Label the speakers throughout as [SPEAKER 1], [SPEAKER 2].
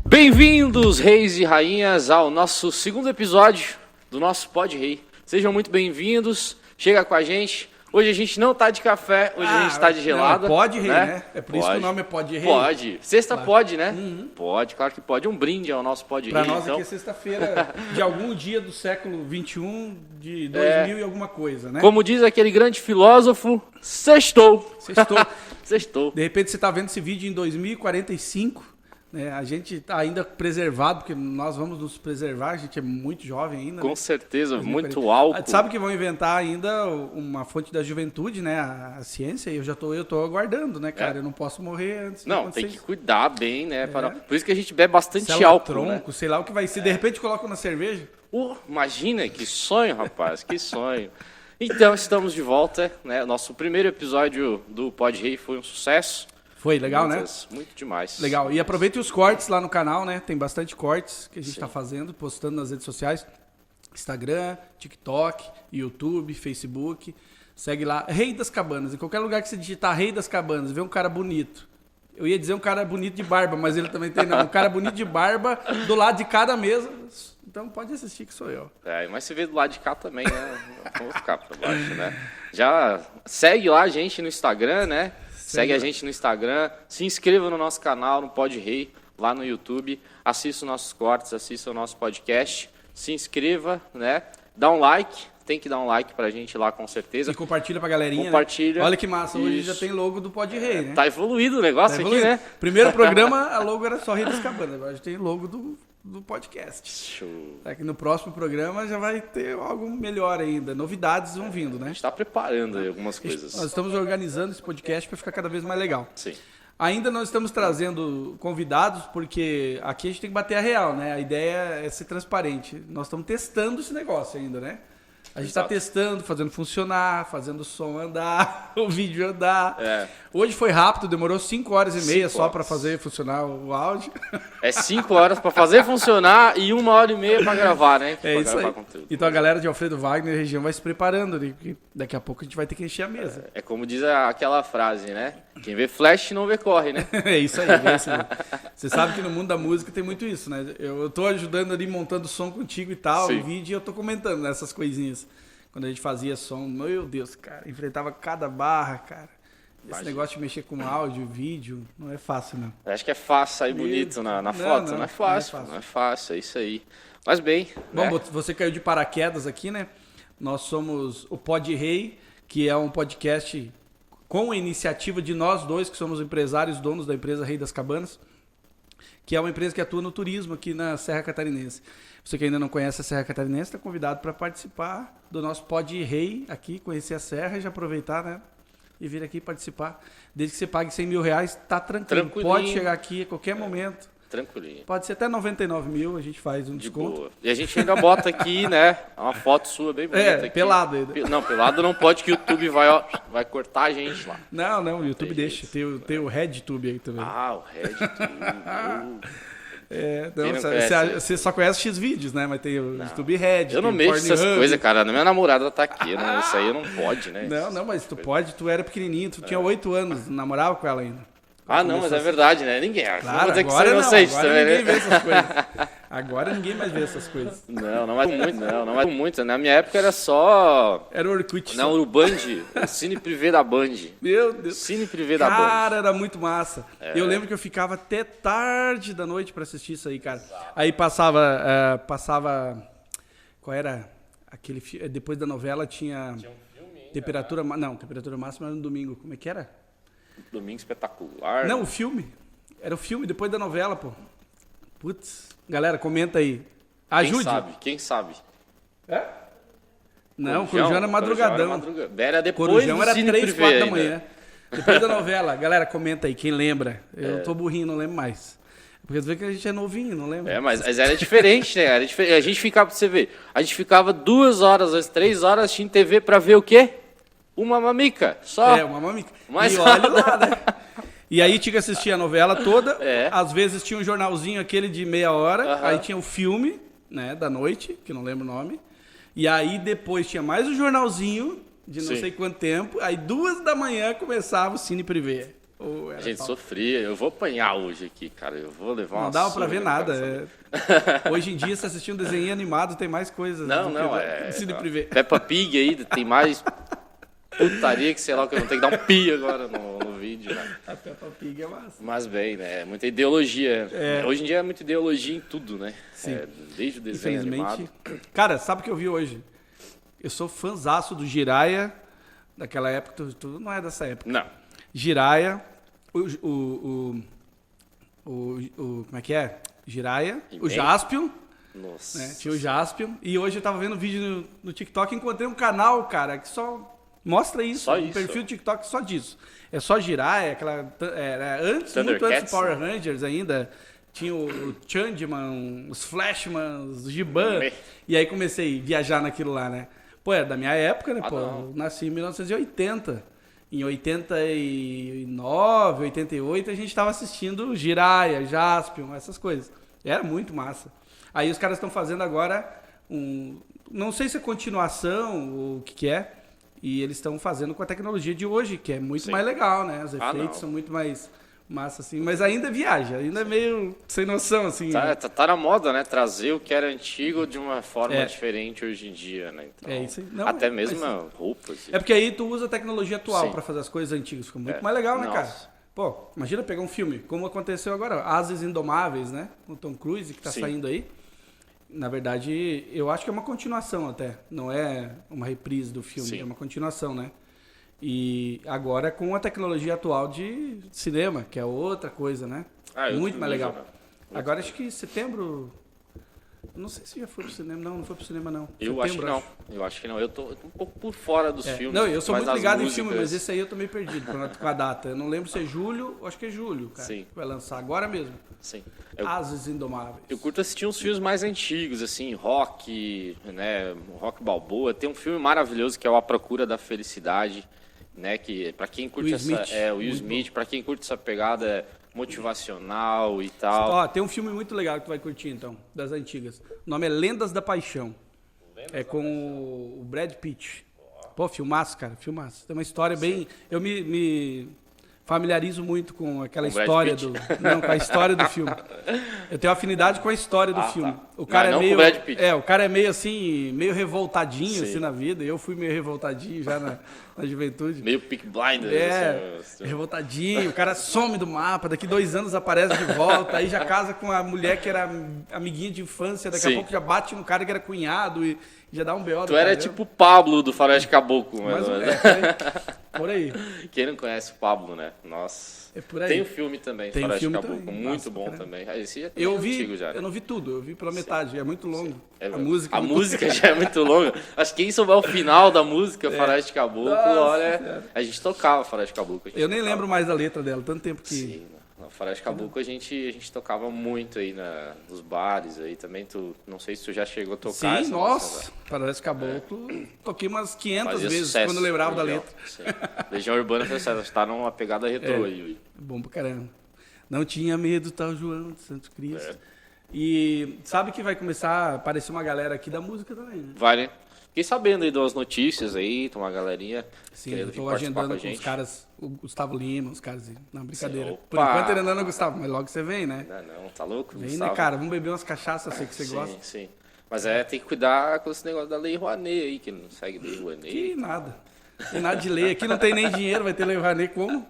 [SPEAKER 1] Bem-vindos, reis e rainhas, ao nosso segundo episódio do nosso Pod Rei. Sejam muito bem-vindos, chega com a gente. Hoje a gente não tá de café, hoje a gente tá de gelada.
[SPEAKER 2] Não, Pod Rei, né? É por isso que o nome é Pod Rei.
[SPEAKER 1] Pode. Sexta
[SPEAKER 2] claro.
[SPEAKER 1] Pode, né?
[SPEAKER 2] Uhum.
[SPEAKER 1] Pode, claro que pode. Um brinde ao nosso Pod Rei.
[SPEAKER 2] Pra nós
[SPEAKER 1] então.
[SPEAKER 2] aqui é sexta-feira de algum dia do século XXI, de 2000 e alguma coisa, né?
[SPEAKER 1] Como diz aquele grande filósofo, sextou.
[SPEAKER 2] Sextou.
[SPEAKER 1] Sextou.
[SPEAKER 2] De repente você tá vendo esse vídeo em 2045, né? A gente tá ainda preservado, porque nós vamos nos preservar, a gente é muito jovem ainda.
[SPEAKER 1] Com
[SPEAKER 2] né?
[SPEAKER 1] certeza,
[SPEAKER 2] 2040.
[SPEAKER 1] muito álcool.
[SPEAKER 2] Sabe que vão inventar ainda uma fonte da juventude, né? A ciência, e eu tô aguardando, né, cara? Eu não posso morrer antes.
[SPEAKER 1] Não, tem que cuidar bem, né?
[SPEAKER 2] É.
[SPEAKER 1] Por isso que a gente bebe bastante
[SPEAKER 2] Célula
[SPEAKER 1] álcool,
[SPEAKER 2] tronco,
[SPEAKER 1] né?
[SPEAKER 2] sei lá o que vai ser. De repente colocam na cerveja.
[SPEAKER 1] Imagina, que sonho, rapaz, que sonho. Então, estamos de volta, né? Nosso primeiro episódio do Pod Rei foi um sucesso.
[SPEAKER 2] Foi legal, né?
[SPEAKER 1] Muito demais.
[SPEAKER 2] Legal. E aproveite os cortes lá no canal, né? Tem bastante cortes que a gente tá fazendo, postando nas redes sociais. Instagram, TikTok, YouTube, Facebook. Segue lá. Rei das Cabanas. Em qualquer lugar que você digitar Rei das Cabanas, vê um cara bonito. Eu ia dizer um cara bonito de barba, mas ele também tem, não. Um cara bonito de barba do lado de cada mesa. Então pode assistir que sou eu.
[SPEAKER 1] Mas você vê do lado de cá também, né? Vamos ficar pra baixo, né? Já segue lá a gente no Instagram, né? Segue a gente no Instagram, se inscreva no nosso canal, no Pod Rei, lá no YouTube, assista os nossos cortes, assista o nosso podcast, se inscreva, né? Dá um like, tem que dar um like pra gente lá com certeza.
[SPEAKER 2] E compartilha pra galerinha.
[SPEAKER 1] Compartilha.
[SPEAKER 2] Né? Olha que massa, hoje
[SPEAKER 1] Isso.
[SPEAKER 2] já tem logo do Pod Rei, né?
[SPEAKER 1] Tá evoluído o negócio aqui, né?
[SPEAKER 2] Primeiro programa, a logo era só Rei das Cabanas, agora já tem logo do podcast.
[SPEAKER 1] Show.
[SPEAKER 2] Tá que no próximo programa já vai ter algo melhor ainda. Novidades vão vindo, né?
[SPEAKER 1] A gente tá preparando aí algumas coisas.
[SPEAKER 2] Nós estamos organizando esse podcast para ficar cada vez mais legal.
[SPEAKER 1] Sim.
[SPEAKER 2] Ainda não estamos trazendo convidados, porque aqui a gente tem que bater a real, né? A ideia é ser transparente. Nós estamos testando esse negócio ainda, né? A gente está testando, fazendo funcionar, fazendo o som andar, o vídeo andar. Hoje foi rápido, demorou 5 horas e meia só para fazer funcionar o áudio.
[SPEAKER 1] É 5 horas para fazer funcionar e 1 hora e meia para gravar, né?
[SPEAKER 2] É isso aí. Conteúdo. Então a galera de Alfredo Wagner região vai se preparando, né? Porque daqui a pouco a gente vai ter que encher a mesa.
[SPEAKER 1] É como diz aquela frase, né? Quem vê flash não vê corre, né?
[SPEAKER 2] É isso aí, é isso aí. Você sabe que no mundo da música tem muito isso, né? Eu tô ajudando ali, montando som contigo e tal, o vídeo, e eu tô comentando nessas coisinhas. Quando a gente fazia som, meu Deus, cara, enfrentava cada barra, cara. Esse negócio de mexer com áudio, vídeo, não é fácil, não.
[SPEAKER 1] Eu acho que é fácil sair bonito na foto, não é fácil, não é fácil, é isso aí. Mas bem,
[SPEAKER 2] bom,
[SPEAKER 1] né?
[SPEAKER 2] Você caiu de paraquedas aqui, né? Nós somos o Pod Rei, que é um podcast com a iniciativa de nós dois, que somos empresários, donos da empresa Rei das Cabanas, que é uma empresa que atua no turismo aqui na Serra Catarinense. Você que ainda não conhece a Serra Catarinense, está convidado para participar do nosso Pod Rei aqui, conhecer a Serra e já aproveitar, né? E vir aqui participar. Desde que você pague 100 mil reais, tá tranquilo. Pode chegar aqui a qualquer momento.
[SPEAKER 1] Tranquilinho.
[SPEAKER 2] Pode ser até 99 mil, a gente faz um desconto.
[SPEAKER 1] Boa. E a gente ainda bota aqui, né? Uma foto sua bem bonita aqui.
[SPEAKER 2] Pelado ainda.
[SPEAKER 1] Não, pelado não pode, que o YouTube vai cortar a gente lá.
[SPEAKER 2] Não, o YouTube deixa. Tem o RedTube aí também.
[SPEAKER 1] Ah, o RedTube.
[SPEAKER 2] Você só conhece X-Vídeos, né? Mas tem o YouTube Red.
[SPEAKER 1] Eu não mexo essas coisas, cara. Minha namorada tá aqui. Isso aí não pode, né?
[SPEAKER 2] Não, mas tu pode. Tu era pequenininho, tu tinha 8 anos, namorava com ela ainda.
[SPEAKER 1] Não, mas é verdade, né? Ninguém.
[SPEAKER 2] Claro,
[SPEAKER 1] não
[SPEAKER 2] agora não. Agora
[SPEAKER 1] também,
[SPEAKER 2] ninguém vê essas coisas. Agora ninguém mais vê essas coisas.
[SPEAKER 1] Não mais muito. Na minha época era só...
[SPEAKER 2] Era o Orkut.
[SPEAKER 1] Não, o Band, o Cine Privé da Band.
[SPEAKER 2] Meu Deus.
[SPEAKER 1] Cine Privé da Band.
[SPEAKER 2] Cara, era muito massa. Eu lembro que eu ficava até tarde da noite pra assistir isso aí, cara. Aí passava... Qual era? Aquele... Depois da novela tinha...
[SPEAKER 1] um filme ainda,
[SPEAKER 2] temperatura... Não, temperatura máxima era no domingo. Como é que era?
[SPEAKER 1] Domingo Espetacular.
[SPEAKER 2] Não, o filme. Era o filme depois da novela, pô. Putz. Galera, comenta aí. Ajude.
[SPEAKER 1] Quem sabe?
[SPEAKER 2] Não, Corujão era madrugadão.
[SPEAKER 1] Era depois
[SPEAKER 2] Corujão era
[SPEAKER 1] Cine
[SPEAKER 2] 3,
[SPEAKER 1] Privé
[SPEAKER 2] 4 da
[SPEAKER 1] ainda.
[SPEAKER 2] manhã. Depois da novela. Galera, comenta aí, quem lembra. Eu tô burrinho, não lembro mais. Porque às vezes que a gente é novinho, não lembra.
[SPEAKER 1] Mas era diferente, né? A gente ficava, pra você ver, a gente ficava 2 horas, 3 horas assistindo TV pra ver o quê? Uma mamica, só.
[SPEAKER 2] Uma mamica.
[SPEAKER 1] Mas
[SPEAKER 2] e olha lá, né? E aí tinha que assistir a novela toda. Às vezes tinha um jornalzinho aquele de meia hora. Aí tinha o filme, né, da noite, que não lembro o nome. E aí depois tinha mais um jornalzinho de não sei quanto tempo. Aí 2 da manhã começava o Cine Privé.
[SPEAKER 1] A gente sofria. Eu vou apanhar hoje aqui, cara. Eu vou levar uma
[SPEAKER 2] Não dava pra
[SPEAKER 1] surra
[SPEAKER 2] ver
[SPEAKER 1] no
[SPEAKER 2] nada.
[SPEAKER 1] coração.
[SPEAKER 2] Hoje em dia, se assistir um desenho animado, tem mais coisas.
[SPEAKER 1] Não,
[SPEAKER 2] do
[SPEAKER 1] não,
[SPEAKER 2] que Cine Privé.
[SPEAKER 1] Peppa Pig aí, tem mais putaria que sei lá, que eu vou ter que dar um pi agora no vídeo, né?
[SPEAKER 2] A Peppa Pig é massa.
[SPEAKER 1] Mas bem, né? É muita ideologia. Hoje em dia é muita ideologia em tudo, né?
[SPEAKER 2] Sim.
[SPEAKER 1] Desde o desenho animado.
[SPEAKER 2] Cara, sabe o que eu vi hoje? Eu sou fãzaço do Jiraya, daquela época, tu não é dessa época.
[SPEAKER 1] Não.
[SPEAKER 2] Jiraya, como é que é? Jiraya, o Jaspion,
[SPEAKER 1] Nossa.
[SPEAKER 2] né? Tinha o Jaspion. E hoje eu tava vendo um vídeo no TikTok e encontrei um canal, cara, que só mostra isso.
[SPEAKER 1] Só
[SPEAKER 2] um
[SPEAKER 1] isso.
[SPEAKER 2] perfil do TikTok só disso. É só Jiraya, muito antes do Power Rangers ainda. Tinha o Changeman, os Flashman, os Giban. E aí comecei a viajar naquilo lá, né? Pô, era da minha época, né? Pô, eu nasci em 1980. Em 89, 88, a gente estava assistindo Jiraya, Jaspion, essas coisas. Era muito massa. Aí os caras estão fazendo agora não sei se é continuação ou o que é, e eles estão fazendo com a tecnologia de hoje, que é muito mais legal, né? Os efeitos são muito mais massa, assim, mas ainda viaja, ainda é meio sem noção, assim.
[SPEAKER 1] Tá na moda, né? Trazer o que era antigo de uma forma diferente hoje em dia, né? Então,
[SPEAKER 2] isso aí. Não,
[SPEAKER 1] até mesmo roupas.
[SPEAKER 2] É porque aí tu usa a tecnologia atual para fazer as coisas antigas, fica muito mais legal, né, cara? Pô, imagina pegar um filme, como aconteceu agora, Ases Indomáveis, né? Com o Tom Cruise, que tá saindo aí. Na verdade, eu acho que é uma continuação até, não é uma reprise do filme, é uma continuação, né? E agora com a tecnologia atual de cinema, que é outra coisa, né? Muito mais legal. Agora acho que setembro... Não sei se já foi pro cinema. Não foi pro cinema, não.
[SPEAKER 1] Eu acho que não. Eu acho que não. Eu tô um pouco por fora dos filmes.
[SPEAKER 2] Não, eu sou muito ligado
[SPEAKER 1] músicas...
[SPEAKER 2] em filme, mas esse aí eu tô meio perdido com a data. Eu não lembro se é julho, acho que é julho, cara.
[SPEAKER 1] Sim.
[SPEAKER 2] Que vai lançar agora mesmo.
[SPEAKER 1] Sim.
[SPEAKER 2] Ases Indomáveis.
[SPEAKER 1] Eu curto assistir uns filmes mais antigos, assim, rock, né? Rock Balboa. Tem um filme maravilhoso que é o A Procura da Felicidade, né? Que para quem curte o Will Smith, para quem curte essa pegada motivacional e tal.
[SPEAKER 2] Ó, tem um filme muito legal que tu vai curtir, então, das antigas. O nome é Lendas da Paixão. É com o Brad Pitt. Pô, filmaço, cara, filmaço. Tem uma história bem... Eu me familiarizo muito com aquela história com a história do filme. Eu tenho afinidade com a história do filme.
[SPEAKER 1] Tá.
[SPEAKER 2] O cara
[SPEAKER 1] não
[SPEAKER 2] é meio...
[SPEAKER 1] com o Brad Pitt.
[SPEAKER 2] o cara é meio assim, meio revoltadinho assim na vida. Eu fui meio revoltadinho já na juventude.
[SPEAKER 1] Meio Peaky Blinders.
[SPEAKER 2] Assim, revoltadinho, o cara some do mapa, daqui 2 anos aparece de volta, aí já casa com a mulher que era amiguinha de infância, daqui a pouco já bate no cara que era cunhado e já dá um B.O.
[SPEAKER 1] Tu era tipo o Pablo do Faroeste Caboclo,
[SPEAKER 2] mais ou menos. Por aí.
[SPEAKER 1] Quem não conhece o Pablo, né? Nossa.
[SPEAKER 2] É por aí.
[SPEAKER 1] Tem o filme também,
[SPEAKER 2] Tem
[SPEAKER 1] Faroeste
[SPEAKER 2] filme
[SPEAKER 1] Caboclo,
[SPEAKER 2] também.
[SPEAKER 1] muito bom também. Esse já
[SPEAKER 2] Eu
[SPEAKER 1] antigo já.
[SPEAKER 2] Eu não vi tudo, eu vi pela metade, é muito longo.
[SPEAKER 1] A música já é muito longa. Acho que quem souber o final da música, Faroeste Caboclo, olha, a gente tocava Faroeste Caboclo.
[SPEAKER 2] Eu nem lembro mais da letra dela, tanto tempo que...
[SPEAKER 1] Sim, Faroeste Caboclo a gente tocava muito aí nos bares aí também. Não sei se tu já chegou a tocar.
[SPEAKER 2] Sim, nossa, Faroeste Caboclo, toquei umas 500
[SPEAKER 1] Fazia
[SPEAKER 2] vezes
[SPEAKER 1] sucesso,
[SPEAKER 2] quando eu lembrava da
[SPEAKER 1] Legião,
[SPEAKER 2] letra.
[SPEAKER 1] Sim. Legião Urbana foi sucesso, tá numa pegada retrô aí.
[SPEAKER 2] Bom pra caramba. Não tinha medo, tal João de Santo Cristo. E sabe que vai começar a aparecer uma galera aqui da música também, né?
[SPEAKER 1] Vai, né? Fiquei sabendo aí das notícias aí, tem uma galerinha
[SPEAKER 2] Sim, eu tô agendando com os caras, o Gustavo Lima, os caras aí. Não, brincadeira.
[SPEAKER 1] Sim,
[SPEAKER 2] por enquanto ele não é Gustavo, mas logo você vem, né?
[SPEAKER 1] Não, tá louco?
[SPEAKER 2] Vem, né, cara? Vamos beber umas cachaças, eu sei que você gosta.
[SPEAKER 1] Sim. Mas tem que cuidar com esse negócio da Lei Rouanet aí, que não segue Lei Rouanet.
[SPEAKER 2] Que nada. Tem nada de lei. Aqui não tem nem dinheiro, vai ter Lei Rouanet como?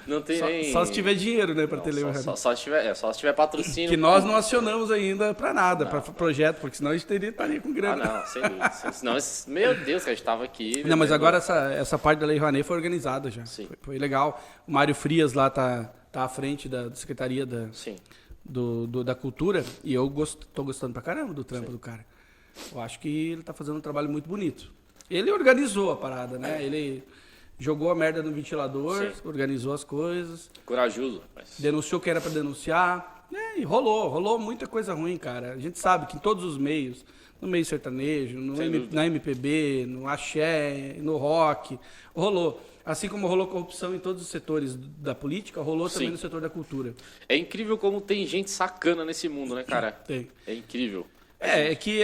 [SPEAKER 1] Não tem nem...
[SPEAKER 2] Só se tiver dinheiro, né, pra ter Lei Rouanet.
[SPEAKER 1] Só se tiver patrocínio.
[SPEAKER 2] Que nós não acionamos ainda pra nada, pra projeto, porque senão a gente estaria com grana.
[SPEAKER 1] Não, sem dúvida. Senão, meu Deus, que a gente tava aqui...
[SPEAKER 2] Não, mas agora essa parte da Lei Rouanet foi organizada já.
[SPEAKER 1] Sim.
[SPEAKER 2] Foi legal. O Mário Frias lá tá à frente da Secretaria da Cultura e eu tô gostando pra caramba do trampo do cara. Eu acho que ele tá fazendo um trabalho muito bonito. Ele organizou a parada, né? Ele jogou a merda no ventilador, organizou as coisas.
[SPEAKER 1] Corajoso.
[SPEAKER 2] Denunciou que era pra denunciar. E rolou muita coisa ruim, cara. A gente sabe que em todos os meios, no meio sertanejo, na MPB, no axé, no rock, rolou. Assim como rolou corrupção em todos os setores da política, rolou também no setor da cultura.
[SPEAKER 1] É incrível como tem gente sacana nesse mundo, né, cara?
[SPEAKER 2] Tem.
[SPEAKER 1] É incrível.
[SPEAKER 2] É que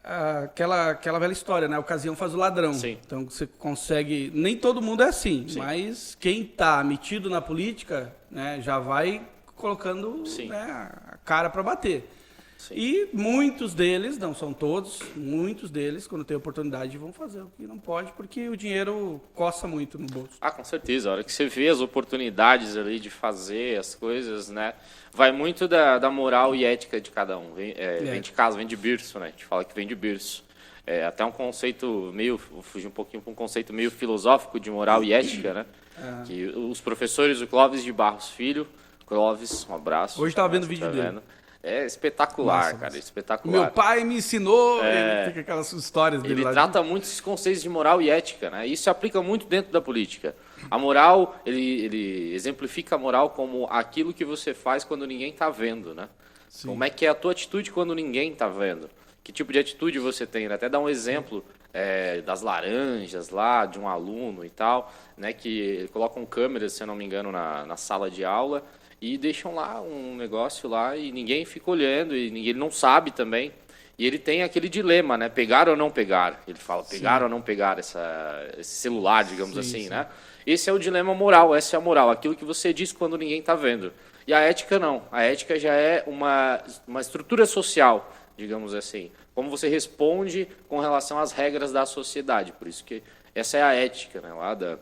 [SPEAKER 2] aquela velha história, né? A ocasião faz o ladrão.
[SPEAKER 1] Sim.
[SPEAKER 2] Então você consegue. Nem todo mundo é assim, mas quem está metido na política, né, já vai colocando, né, a cara para bater.
[SPEAKER 1] Sim.
[SPEAKER 2] E muitos deles, não são todos, muitos deles, quando tem oportunidade, vão fazer o que não pode, porque o dinheiro coça muito no bolso.
[SPEAKER 1] Ah, com certeza. A hora que você vê as oportunidades ali de fazer as coisas, né? Vai muito da moral e ética de cada um. Vem de casa, vem de berço, né? A gente fala que vem de berço. É até um conceito meio, vou fugir um pouquinho para um conceito meio filosófico de moral e ética, né? Que os professores, o Clóvis de Barros Filho, Clóvis, um abraço.
[SPEAKER 2] Hoje estava vendo o vídeo dele.
[SPEAKER 1] É espetacular,
[SPEAKER 2] Nossa,
[SPEAKER 1] cara, espetacular.
[SPEAKER 2] Meu pai me ensinou, ele fica aquelas histórias dele
[SPEAKER 1] Ele
[SPEAKER 2] lá.
[SPEAKER 1] trata muito esses conceitos de moral e ética, né? Isso se aplica muito dentro da política. A moral, ele exemplifica a moral como aquilo que você faz quando ninguém está vendo, né?
[SPEAKER 2] Sim.
[SPEAKER 1] Como é que é a tua atitude quando ninguém está vendo? Que tipo de atitude você tem? Ele até dá um exemplo das laranjas lá, de um aluno e tal, né? Que colocam câmeras, se eu não me engano, na sala de aula e deixam lá um negócio lá e ninguém fica olhando e ele não sabe também. E ele tem aquele dilema, né? Pegar ou não pegar. Ele fala, pegar ou não pegar esse celular, digamos assim, né? Esse é o dilema moral, essa é a moral. Aquilo que você diz quando ninguém está vendo. E a ética não. A ética já é uma estrutura social, digamos assim. Como você responde com relação às regras da sociedade. Por isso que essa é a ética, né? Lá da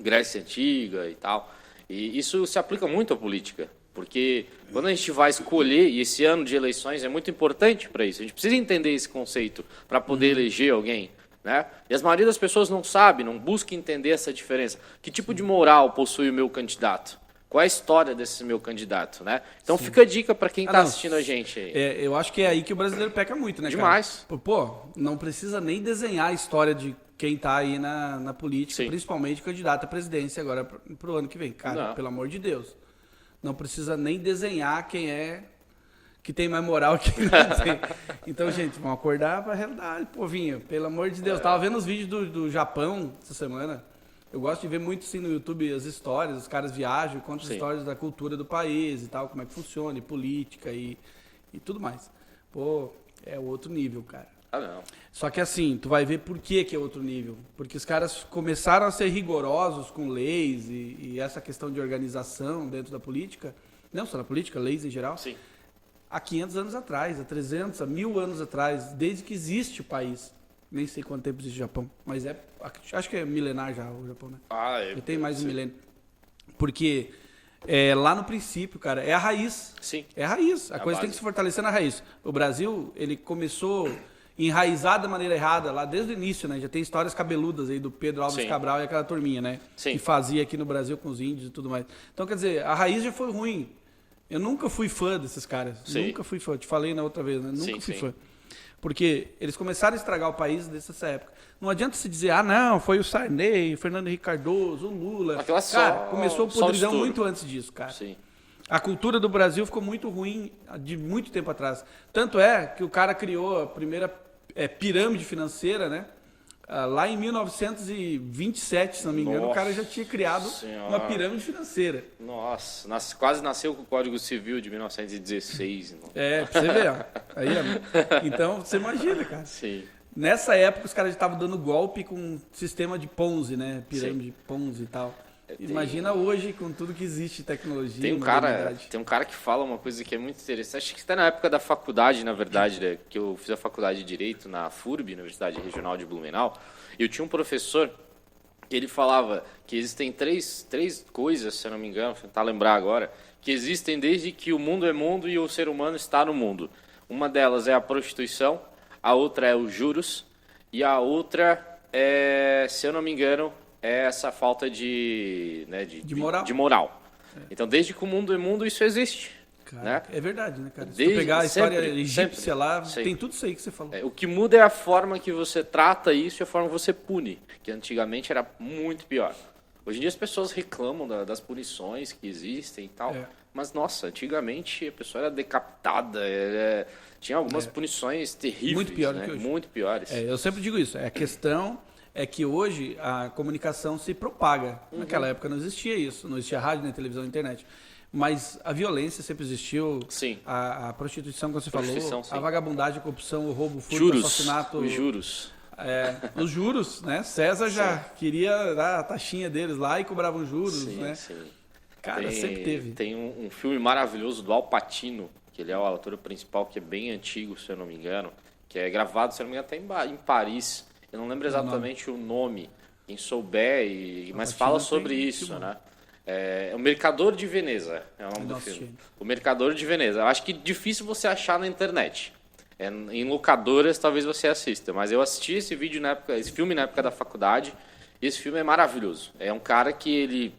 [SPEAKER 1] Grécia Antiga e tal. E isso se aplica muito à política, porque quando a gente vai escolher, e esse ano de eleições é muito importante para isso, a gente precisa entender esse conceito para poder eleger alguém, né? E a maioria das pessoas não sabe, não busca entender essa diferença. Que tipo de moral possui o meu candidato? Qual é a história desse meu candidato, né? Então fica a dica para quem está assistindo a gente aí.
[SPEAKER 2] Eu acho que é aí que o brasileiro peca muito, né,
[SPEAKER 1] Demais.
[SPEAKER 2] Cara? Pô, não precisa nem desenhar a história de quem está aí na política, principalmente candidato à presidência agora para o ano que vem. Cara, pelo amor de Deus. Não precisa nem desenhar quem é que tem mais moral que quem não tem. Então, gente, vamos acordar para a realidade, povinho. Pelo amor de Deus. Tava vendo os vídeos do Japão essa semana. Eu gosto de ver muito assim no YouTube as histórias, os caras viajam, contam as histórias da cultura do país e tal, como é que funciona, e política e tudo mais. Pô, é outro nível, cara.
[SPEAKER 1] Ah, não.
[SPEAKER 2] Só que assim, tu vai ver por que é outro nível. Porque os caras começaram a ser rigorosos com leis e essa questão de organização dentro da política, não só na política, leis em geral,
[SPEAKER 1] Sim.
[SPEAKER 2] há 500 anos atrás, há 300, há 1000 anos atrás, desde que existe o país. Nem sei quanto tempo existe o Japão, mas acho que é milenar já o Japão, né? Já tem mais de um milênio. Porque lá no princípio, cara, é a raiz.
[SPEAKER 1] Sim.
[SPEAKER 2] É a raiz. A coisa
[SPEAKER 1] base.
[SPEAKER 2] tem que se fortalecer na raiz. O Brasil, ele começou enraizado da maneira errada lá desde o início, né? Já tem histórias cabeludas aí do Pedro Alves Cabral e aquela turminha, né?
[SPEAKER 1] Sim.
[SPEAKER 2] Que fazia aqui no Brasil com os índios e tudo mais. Então, quer dizer, a raiz já foi ruim. Eu nunca fui fã desses caras.
[SPEAKER 1] Sim.
[SPEAKER 2] Nunca fui fã. Te falei na outra vez, né? Nunca fui
[SPEAKER 1] sim.
[SPEAKER 2] fã. Porque eles começaram a estragar o país dessa época. Não adianta se dizer, não, foi o Sarney, o Fernando Henrique Cardoso, o Lula. Cara, começou o podridão muito antes disso, cara.
[SPEAKER 1] Sim.
[SPEAKER 2] A cultura do Brasil ficou muito ruim de muito tempo atrás. Tanto é que o cara criou a primeira pirâmide financeira, né? Lá em 1927, se não me engano, o cara já tinha criado uma pirâmide financeira.
[SPEAKER 1] Nossa, quase nasceu com o Código Civil de 1916.
[SPEAKER 2] Pra você ver, ó. Aí, então, você imagina, cara.
[SPEAKER 1] Sim.
[SPEAKER 2] Nessa época, os caras já estavam dando golpe com um sistema de Ponzi, né? Pirâmide Ponzi e tal. Imagina hoje, com tudo que existe, tecnologia,
[SPEAKER 1] tem um cara que fala uma coisa que é muito interessante. Acho que está na época da faculdade, na verdade, né? Que eu fiz a faculdade de Direito na FURB, Universidade Regional de Blumenau. E eu tinha um professor que ele falava que existem três coisas, se eu não me engano, vou tentar lembrar agora, que existem desde que o mundo é mundo e o ser humano está no mundo. Uma delas é a prostituição, a outra é os juros e a outra é, se eu não me engano, é essa falta de
[SPEAKER 2] moral.
[SPEAKER 1] De moral. Então, desde que o mundo é mundo, isso existe.
[SPEAKER 2] Cara,
[SPEAKER 1] né?
[SPEAKER 2] É verdade, né, cara? Se tu pegar a história egípcia lá, tem tudo isso aí que você falou.
[SPEAKER 1] O que muda é a forma que você trata isso e a forma que você pune, que antigamente era muito pior. Hoje em dia as pessoas reclamam das punições que existem e tal, mas, nossa, antigamente a pessoa era decapitada, tinha algumas punições terríveis,
[SPEAKER 2] muito pior
[SPEAKER 1] né?
[SPEAKER 2] do que hoje.
[SPEAKER 1] Muito piores.
[SPEAKER 2] Eu sempre digo isso, a questão é que hoje a comunicação se propaga. Naquela época não existia isso, não existia rádio, nem televisão, nem internet. Mas a violência sempre existiu.
[SPEAKER 1] Sim.
[SPEAKER 2] A prostituição, como você falou,
[SPEAKER 1] Sim.
[SPEAKER 2] a vagabundagem, a corrupção, o roubo, o furto, o
[SPEAKER 1] Juros,
[SPEAKER 2] assassinato.
[SPEAKER 1] os juros.
[SPEAKER 2] Os juros, né? César já queria dar a taxinha deles lá e cobravam juros, né?
[SPEAKER 1] Sim.
[SPEAKER 2] Cara, sempre teve.
[SPEAKER 1] Tem um filme maravilhoso do Al Pacino, que ele é o ator principal, que é bem antigo, se eu não me engano, que é gravado, se eu não me engano, até em Paris. Eu não lembro exatamente o nome, quem souber, mas fala sobre isso, né? É O Mercador de Veneza, é o nome do filme. O Mercador de Veneza. Eu acho que difícil você achar na internet. Em locadoras talvez você assista, mas eu assisti esse filme na época da faculdade, e esse filme é maravilhoso. É um cara que ele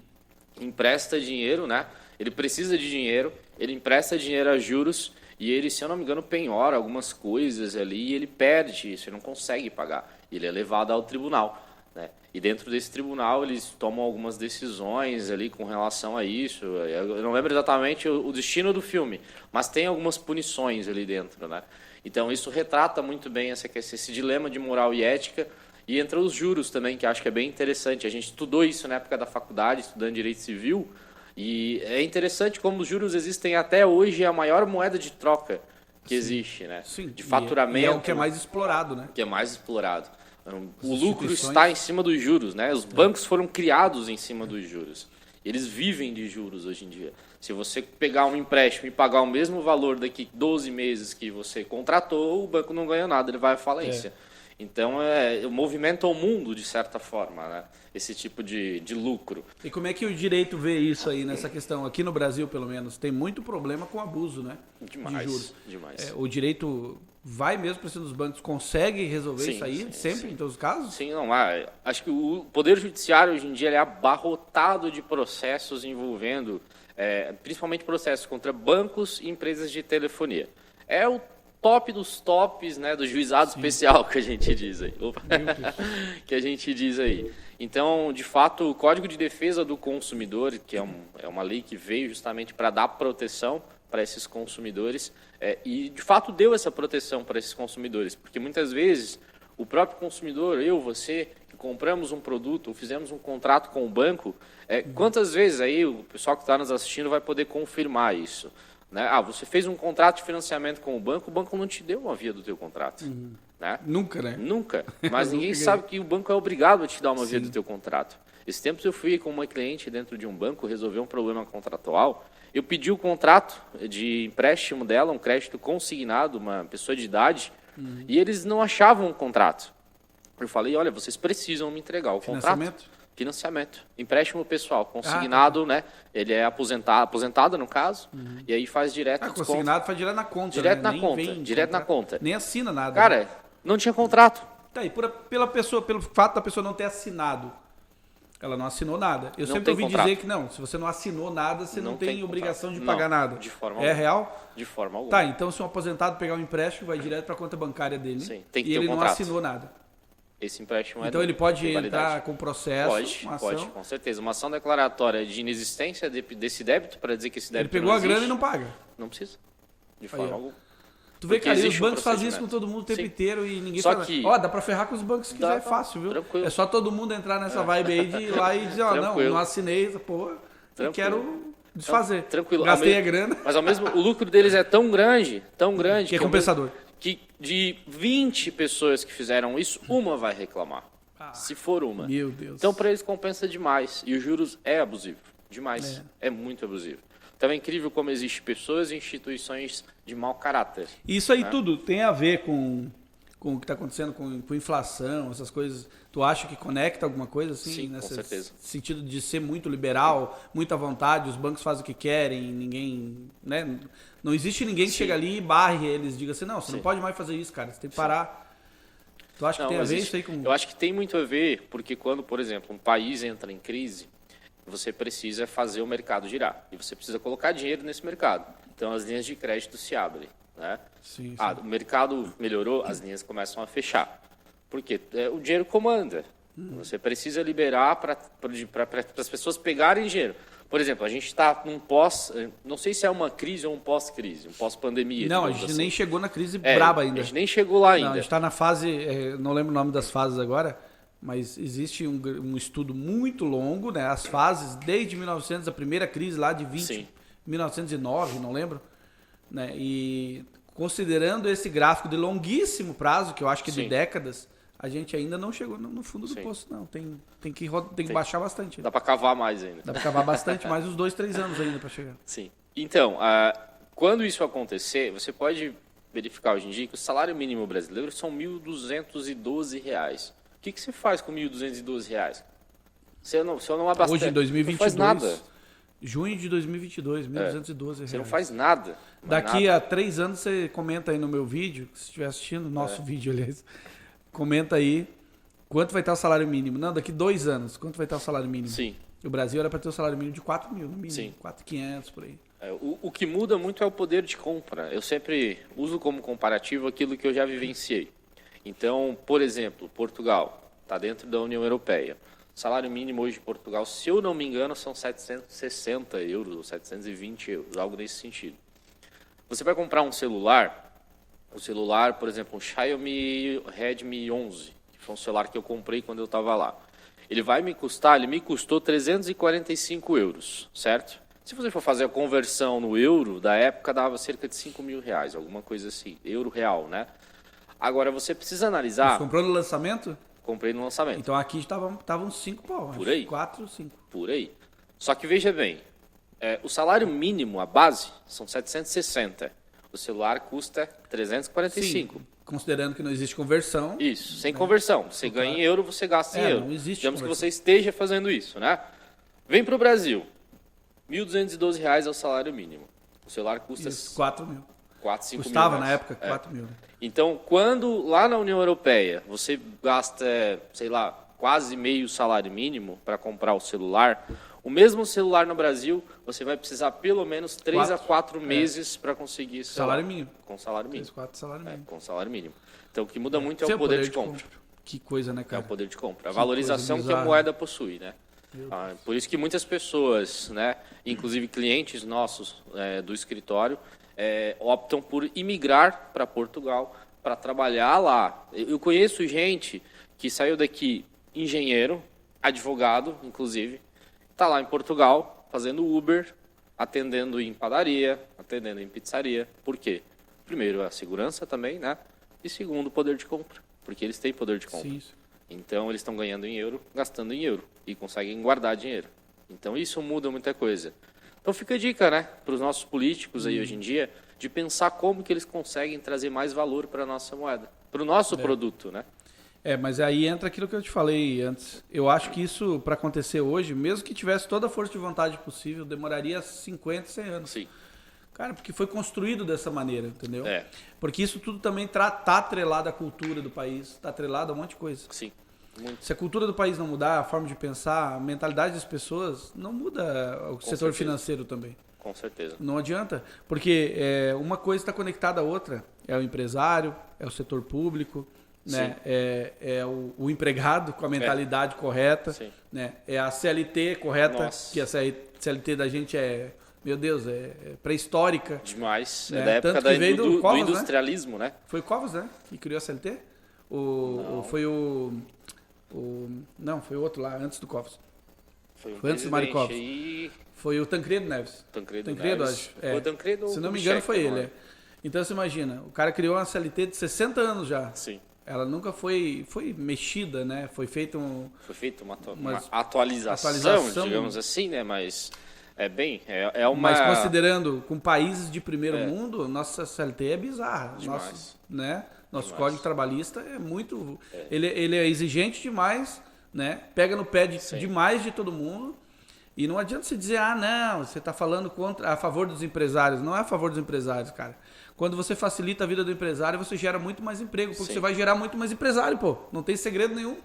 [SPEAKER 1] empresta dinheiro, né? Ele precisa de dinheiro, ele empresta dinheiro a juros e ele, se eu não me engano, penhora algumas coisas ali e ele perde isso, ele não consegue pagar. Ele é levado ao tribunal, né? E dentro desse tribunal eles tomam algumas decisões ali com relação a isso. Eu não lembro exatamente o destino do filme, mas tem algumas punições ali dentro, né? Então isso retrata muito bem esse dilema de moral e ética. E entra os juros também, que acho que é bem interessante. A gente estudou isso na época da faculdade, estudando Direito Civil, e é interessante como os juros existem até hoje, é a maior moeda de troca que existe, né?
[SPEAKER 2] Sim.
[SPEAKER 1] De faturamento.
[SPEAKER 2] E é o que é mais explorado, né?
[SPEAKER 1] Que é mais explorado. O lucro está em cima dos juros, né? Os bancos foram criados em cima dos juros. Eles vivem de juros hoje em dia. Se você pegar um empréstimo e pagar o mesmo valor daqui 12 meses que você contratou, o banco não ganha nada, ele vai à falência. Então, movimenta o mundo, de certa forma, né? Esse tipo de lucro.
[SPEAKER 2] E como é que o direito vê isso aí, nessa questão? Aqui no Brasil, pelo menos, tem muito problema com abuso, né?
[SPEAKER 1] Demais,
[SPEAKER 2] de juros.
[SPEAKER 1] demais.
[SPEAKER 2] O direito vai mesmo para cima dos bancos, consegue resolver isso aí, sempre, em todos os casos?
[SPEAKER 1] Sim, não. Acho que o Poder Judiciário, hoje em dia, ele é abarrotado de processos envolvendo, principalmente processos contra bancos e empresas de telefonia. É o top dos tops, né, do juizado especial que a gente diz aí. Que a gente diz aí. Então, de fato, o Código de Defesa do Consumidor, que é uma lei que veio justamente para dar proteção para esses consumidores, e de fato deu essa proteção para esses consumidores, porque muitas vezes o próprio consumidor, você, que compramos um produto ou fizemos um contrato com o banco, quantas vezes aí o pessoal que está nos assistindo vai poder confirmar isso? Né? Você fez um contrato de financiamento com o banco não te deu uma via do teu contrato. Né?
[SPEAKER 2] Nunca, né?
[SPEAKER 1] Nunca. Mas ninguém sabe que o banco é obrigado a te dar uma via do teu contrato. Esses tempos eu fui com uma cliente dentro de um banco resolver um problema contratual. Eu pedi o contrato de empréstimo dela, um crédito consignado, uma pessoa de idade, e eles não achavam um contrato. Eu falei, olha, vocês precisam me entregar o contrato. Financiamento. Empréstimo pessoal, consignado, né? Ele é aposentado no caso, e aí faz direto.
[SPEAKER 2] Consignado faz direto na conta.
[SPEAKER 1] Direto
[SPEAKER 2] né?
[SPEAKER 1] na conta. Direto na conta.
[SPEAKER 2] Nem assina nada.
[SPEAKER 1] Cara,
[SPEAKER 2] né?
[SPEAKER 1] não tinha contrato.
[SPEAKER 2] Tá aí, pelo fato da pessoa não ter assinado, ela não assinou nada. Eu sempre ouvi dizer que não, se você não assinou nada, você não tem obrigação de pagar nada.
[SPEAKER 1] De forma
[SPEAKER 2] alguma. É real?
[SPEAKER 1] De forma alguma.
[SPEAKER 2] Tá, então se um aposentado pegar um empréstimo, vai direto para a conta bancária dele.
[SPEAKER 1] Sim, tem que
[SPEAKER 2] e
[SPEAKER 1] ter
[SPEAKER 2] ele
[SPEAKER 1] um contrato.
[SPEAKER 2] não assinou nada.
[SPEAKER 1] Esse empréstimo
[SPEAKER 2] então ele pode entrar com processo,
[SPEAKER 1] pode, com certeza. Uma ação declaratória de inexistência desse débito, para dizer que esse débito
[SPEAKER 2] ele pegou a grana e não paga.
[SPEAKER 1] Não precisa. De forma alguma.
[SPEAKER 2] Tu vê, cara, os bancos fazem isso com todo mundo o tempo inteiro e ninguém fala. Dá pra ferrar com os bancos se quiser, é fácil, viu?
[SPEAKER 1] Tranquilo.
[SPEAKER 2] É só todo mundo entrar nessa vibe aí de ir lá e dizer, não assinei essa porra, eu quero desfazer.
[SPEAKER 1] Tranquilo.
[SPEAKER 2] Gastei a grana.
[SPEAKER 1] Mas ao mesmo o lucro deles é tão grande,
[SPEAKER 2] que é compensador.
[SPEAKER 1] Que de 20 pessoas que fizeram isso, uma vai reclamar. Se for uma.
[SPEAKER 2] Meu Deus.
[SPEAKER 1] Então, para eles compensa demais. E os juros é abusivo. Demais. É muito abusivo. Então, é incrível como existem pessoas e instituições de mau caráter.
[SPEAKER 2] Isso aí tudo tem a ver com o que está acontecendo com inflação, essas coisas. Tu acha que conecta alguma coisa assim?
[SPEAKER 1] Sim, com certeza.
[SPEAKER 2] Sentido de ser muito liberal, muita vontade, os bancos fazem o que querem, ninguém... né? Não existe ninguém que chega ali e barre eles e diga assim, não, você não pode mais fazer isso, cara, você tem que parar... Tu acha que tem a ver isso aí com...
[SPEAKER 1] Eu acho que tem muito a ver, porque quando, por exemplo, um país entra em crise, você precisa fazer o mercado girar. E você precisa colocar dinheiro nesse mercado. Então, as linhas de crédito se abrem. Né?
[SPEAKER 2] Sim.
[SPEAKER 1] O mercado melhorou, as linhas começam a fechar. Por quê? O dinheiro comanda. Você precisa liberar para as pessoas pegarem dinheiro. Por exemplo, a gente está num não sei se é uma crise ou um pós-crise, um pós-pandemia.
[SPEAKER 2] Não, a gente nem chegou na crise braba ainda.
[SPEAKER 1] A gente nem chegou lá ainda.
[SPEAKER 2] Não, a gente está na fase, não lembro o nome das fases agora, mas existe um estudo muito longo, né? As fases desde 1900, a primeira crise lá de 1909, não lembro, né? E considerando esse gráfico de longuíssimo prazo, que eu acho que é de décadas, a gente ainda não chegou no fundo do poço, não. Tem que baixar bastante.
[SPEAKER 1] Dá para cavar mais ainda.
[SPEAKER 2] Dá para cavar bastante, mais uns 2, 3 anos ainda para chegar.
[SPEAKER 1] Sim. Então, quando isso acontecer, você pode verificar hoje em dia que o salário mínimo brasileiro são R$ 1.212. O que você faz com R$ 1.212? Você não abastece.
[SPEAKER 2] Hoje, 2022.
[SPEAKER 1] Não faz nada.
[SPEAKER 2] Junho de 2022, R$ 1.212.
[SPEAKER 1] Você não faz nada.
[SPEAKER 2] Daqui a 3 anos você comenta aí no meu vídeo, se estiver assistindo, nosso vídeo, aliás, comenta aí quanto vai estar o salário mínimo. Não, daqui 2 anos, quanto vai estar o salário mínimo?
[SPEAKER 1] Sim.
[SPEAKER 2] O Brasil era para ter o salário mínimo de 4 mil, no mínimo.
[SPEAKER 1] Sim.
[SPEAKER 2] 4.500 por aí.
[SPEAKER 1] O que muda muito é o poder de compra. Eu sempre uso como comparativo aquilo que eu já vivenciei. Então, por exemplo, Portugal está dentro da União Europeia. O salário mínimo hoje em Portugal, se eu não me engano, são 760 euros ou 720 euros, algo nesse sentido. Você vai comprar um celular, por exemplo, um Xiaomi Redmi 11, que foi um celular que eu comprei quando eu estava lá. Ele me custou 345 euros, certo? Se você for fazer a conversão no euro, da época dava cerca de R$ 5.000, alguma coisa assim, euro real, né? Agora, você precisa analisar...
[SPEAKER 2] Você comprou no lançamento?
[SPEAKER 1] Comprei no lançamento.
[SPEAKER 2] Então aqui tava uns 5 pau.
[SPEAKER 1] Por aí?
[SPEAKER 2] 4, 5.
[SPEAKER 1] Por aí. Só que veja bem, o salário mínimo, a base, são 760. O celular custa 345.
[SPEAKER 2] Sim, considerando que não existe conversão.
[SPEAKER 1] Isso, sem conversão. Você ganha em euro, você gasta em euro.
[SPEAKER 2] Não existe
[SPEAKER 1] Digamos
[SPEAKER 2] conversão.
[SPEAKER 1] que você esteja fazendo isso, né? Vem para o Brasil. R$ 1.212 é o salário mínimo. O celular custa...
[SPEAKER 2] Isso, 4 mil.
[SPEAKER 1] 4, 5
[SPEAKER 2] Custava
[SPEAKER 1] mil.
[SPEAKER 2] na época 4 mil.
[SPEAKER 1] Então, quando lá na União Europeia você gasta, sei lá, quase meio salário mínimo para comprar o celular, o mesmo celular no Brasil, você vai precisar pelo menos 3 a 4 meses para conseguir esse
[SPEAKER 2] Salário mínimo.
[SPEAKER 1] Com salário mínimo.
[SPEAKER 2] 3, 4 salário mínimo.
[SPEAKER 1] Com salário mínimo. Então, o que muda muito é
[SPEAKER 2] Seu
[SPEAKER 1] o poder de compra.
[SPEAKER 2] Que coisa, né,
[SPEAKER 1] É
[SPEAKER 2] cara?
[SPEAKER 1] o poder de compra. A
[SPEAKER 2] Que
[SPEAKER 1] valorização
[SPEAKER 2] coisa
[SPEAKER 1] que a
[SPEAKER 2] bizarra.
[SPEAKER 1] moeda possui, né? Por isso que muitas pessoas, né, inclusive clientes nossos do escritório, optam por imigrar para Portugal para trabalhar lá. Eu conheço gente que saiu daqui engenheiro, advogado, inclusive, está lá em Portugal fazendo Uber, atendendo em padaria, atendendo em pizzaria. Por quê? Primeiro, a segurança também, né? E segundo, o poder de compra, porque eles têm poder de compra.
[SPEAKER 2] Sim.
[SPEAKER 1] Então, eles estão ganhando em euro, gastando em euro e conseguem guardar dinheiro. Então, isso muda muita coisa. Então, fica a dica, né, para os nossos políticos aí hoje em dia, de pensar como que eles conseguem trazer mais valor para a nossa moeda, para o nosso produto, né?
[SPEAKER 2] Mas aí entra aquilo que eu te falei antes. Eu acho que isso, para acontecer hoje, mesmo que tivesse toda a força de vontade possível, demoraria 50, 100 anos.
[SPEAKER 1] Sim.
[SPEAKER 2] Cara, porque foi construído dessa maneira, entendeu?
[SPEAKER 1] É.
[SPEAKER 2] Porque isso tudo também tá atrelado à cultura do país, tá atrelado a um monte de coisa.
[SPEAKER 1] Sim. Muito.
[SPEAKER 2] Se a cultura do país não mudar, a forma de pensar, a mentalidade das pessoas, não muda o setor
[SPEAKER 1] certeza.
[SPEAKER 2] financeiro também.
[SPEAKER 1] Com certeza.
[SPEAKER 2] Não adianta, porque uma coisa está conectada à outra. É o empresário, é o setor público, né? É o empregado com a mentalidade correta,
[SPEAKER 1] Sim.
[SPEAKER 2] né? É a CLT correta,
[SPEAKER 1] Nossa.
[SPEAKER 2] que a CLT da gente meu Deus, é pré-histórica.
[SPEAKER 1] Demais.
[SPEAKER 2] Né?
[SPEAKER 1] É da época
[SPEAKER 2] Tanto que veio do Covas,
[SPEAKER 1] do industrialismo, né?
[SPEAKER 2] Foi o Covas, né? Que criou a CLT? Foi Não, foi o outro lá, antes do Covas.
[SPEAKER 1] Foi um
[SPEAKER 2] Foi antes do Mário
[SPEAKER 1] presidente
[SPEAKER 2] Covas.
[SPEAKER 1] aí...
[SPEAKER 2] Foi o Tancredo Neves.
[SPEAKER 1] Tancredo
[SPEAKER 2] Neves.
[SPEAKER 1] acho.
[SPEAKER 2] É.
[SPEAKER 1] Foi o Tancredo ou
[SPEAKER 2] Se não me
[SPEAKER 1] Kubitschek,
[SPEAKER 2] engano, foi
[SPEAKER 1] não
[SPEAKER 2] ele.
[SPEAKER 1] é?
[SPEAKER 2] É. Então você imagina, o cara criou uma CLT de 60 anos já.
[SPEAKER 1] Sim.
[SPEAKER 2] Ela nunca foi mexida, né? Foi feito
[SPEAKER 1] Foi feita uma
[SPEAKER 2] Mas-
[SPEAKER 1] atualização, digamos assim, né? Mas é uma...
[SPEAKER 2] Mas considerando com países de primeiro mundo, nossa CLT é bizarra.
[SPEAKER 1] Demais.
[SPEAKER 2] Nosso
[SPEAKER 1] Demais.
[SPEAKER 2] código trabalhista é muito... Ele é exigente demais, né? Pega no pé demais de todo mundo. E não adianta você dizer, não, você está falando a favor dos empresários. Não é a favor dos empresários, cara. Quando você facilita a vida do empresário, você gera muito mais emprego, porque
[SPEAKER 1] Sim.
[SPEAKER 2] você vai gerar muito mais empresário, pô. Não tem segredo nenhum,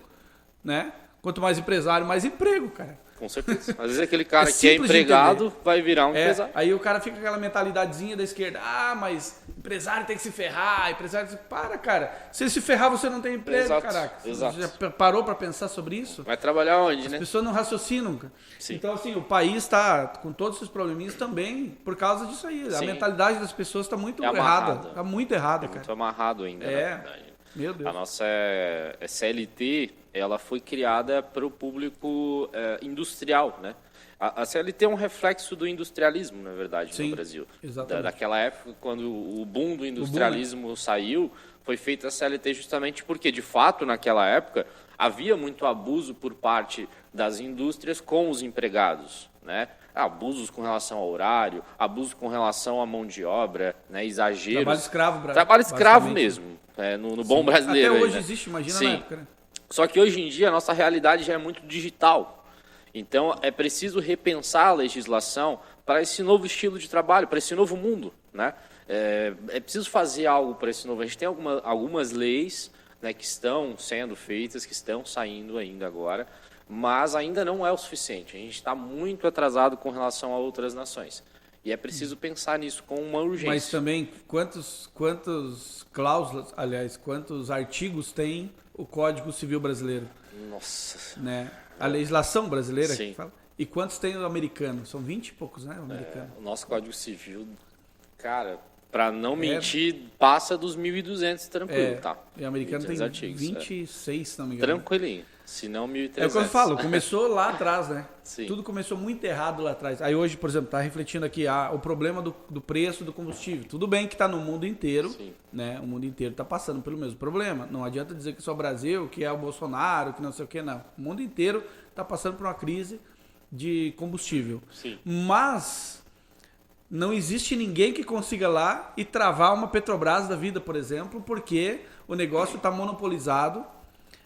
[SPEAKER 2] né? Quanto mais empresário, mais emprego, cara.
[SPEAKER 1] Com certeza. Às vezes aquele cara
[SPEAKER 2] É
[SPEAKER 1] que é
[SPEAKER 2] simples de
[SPEAKER 1] empregado vai virar um empresário.
[SPEAKER 2] Aí o cara fica com aquela mentalidadezinha da esquerda. Mas empresário tem que se ferrar. Empresário... Para, cara. Se ele se ferrar, você não tem emprego,
[SPEAKER 1] Exato,
[SPEAKER 2] caraca.
[SPEAKER 1] exato.
[SPEAKER 2] Você já parou para pensar sobre isso?
[SPEAKER 1] Vai trabalhar onde,
[SPEAKER 2] As
[SPEAKER 1] né?
[SPEAKER 2] pessoas não raciocinam, cara.
[SPEAKER 1] Sim.
[SPEAKER 2] Então, assim, o país está com todos esses probleminhas também por causa disso aí. A
[SPEAKER 1] Sim.
[SPEAKER 2] mentalidade das pessoas está muito
[SPEAKER 1] É amarrada.
[SPEAKER 2] Está muito errada, cara.
[SPEAKER 1] Muito amarrado ainda, na verdade.
[SPEAKER 2] Meu Deus.
[SPEAKER 1] A nossa é CLT ela foi criada para o público industrial, né? A CLT é um reflexo do industrialismo, na verdade,
[SPEAKER 2] Sim,
[SPEAKER 1] no Brasil.
[SPEAKER 2] exatamente.
[SPEAKER 1] Daquela época, quando o boom do industrialismo saiu, foi feita a CLT justamente porque, de fato, naquela época, havia muito abuso por parte das indústrias com os empregados, né? Abusos com relação ao horário, abuso com relação à mão de obra, né? Exageros.
[SPEAKER 2] Trabalho escravo,
[SPEAKER 1] Trabalho escravo mesmo, no bom brasileiro.
[SPEAKER 2] Até hoje
[SPEAKER 1] né?
[SPEAKER 2] existe, imagina
[SPEAKER 1] Sim.
[SPEAKER 2] na época, né?
[SPEAKER 1] Só que hoje em dia a nossa realidade já é muito digital. Então é preciso repensar a legislação para esse novo estilo de trabalho, para esse novo mundo, né? É preciso fazer algo para esse novo. A gente tem algumas leis, né, que estão sendo feitas, que estão saindo ainda agora, mas ainda não é o suficiente. A gente está muito atrasado com relação a outras nações. E é preciso pensar nisso com uma urgência.
[SPEAKER 2] Mas também, quantas cláusulas, aliás, quantos artigos tem o Código Civil Brasileiro?
[SPEAKER 1] Nossa.
[SPEAKER 2] Né? A legislação brasileira.
[SPEAKER 1] Sim.
[SPEAKER 2] Que fala. E quantos tem o americano? São 20 e poucos, né? O americano.
[SPEAKER 1] O nosso Código Civil, cara, para não mentir, passa dos 1.200 tranquilo, tá?
[SPEAKER 2] E o americano tem
[SPEAKER 1] artigos,
[SPEAKER 2] 26, se não me engano.
[SPEAKER 1] Tranquilinho, se não 1.300.
[SPEAKER 2] É o que eu falo, começou lá atrás, né?
[SPEAKER 1] Sim.
[SPEAKER 2] Tudo começou muito errado lá atrás. Aí hoje, por exemplo, tá refletindo aqui o problema do preço do combustível. Tudo bem que tá no mundo inteiro,
[SPEAKER 1] Sim.
[SPEAKER 2] né? O mundo inteiro tá passando pelo mesmo problema. Não adianta dizer que só o Brasil, que é o Bolsonaro, que não sei o que, não. O mundo inteiro tá passando por uma crise de combustível.
[SPEAKER 1] Sim.
[SPEAKER 2] Mas não existe ninguém que consiga lá e travar uma Petrobras da vida, por exemplo, porque o negócio está monopolizado,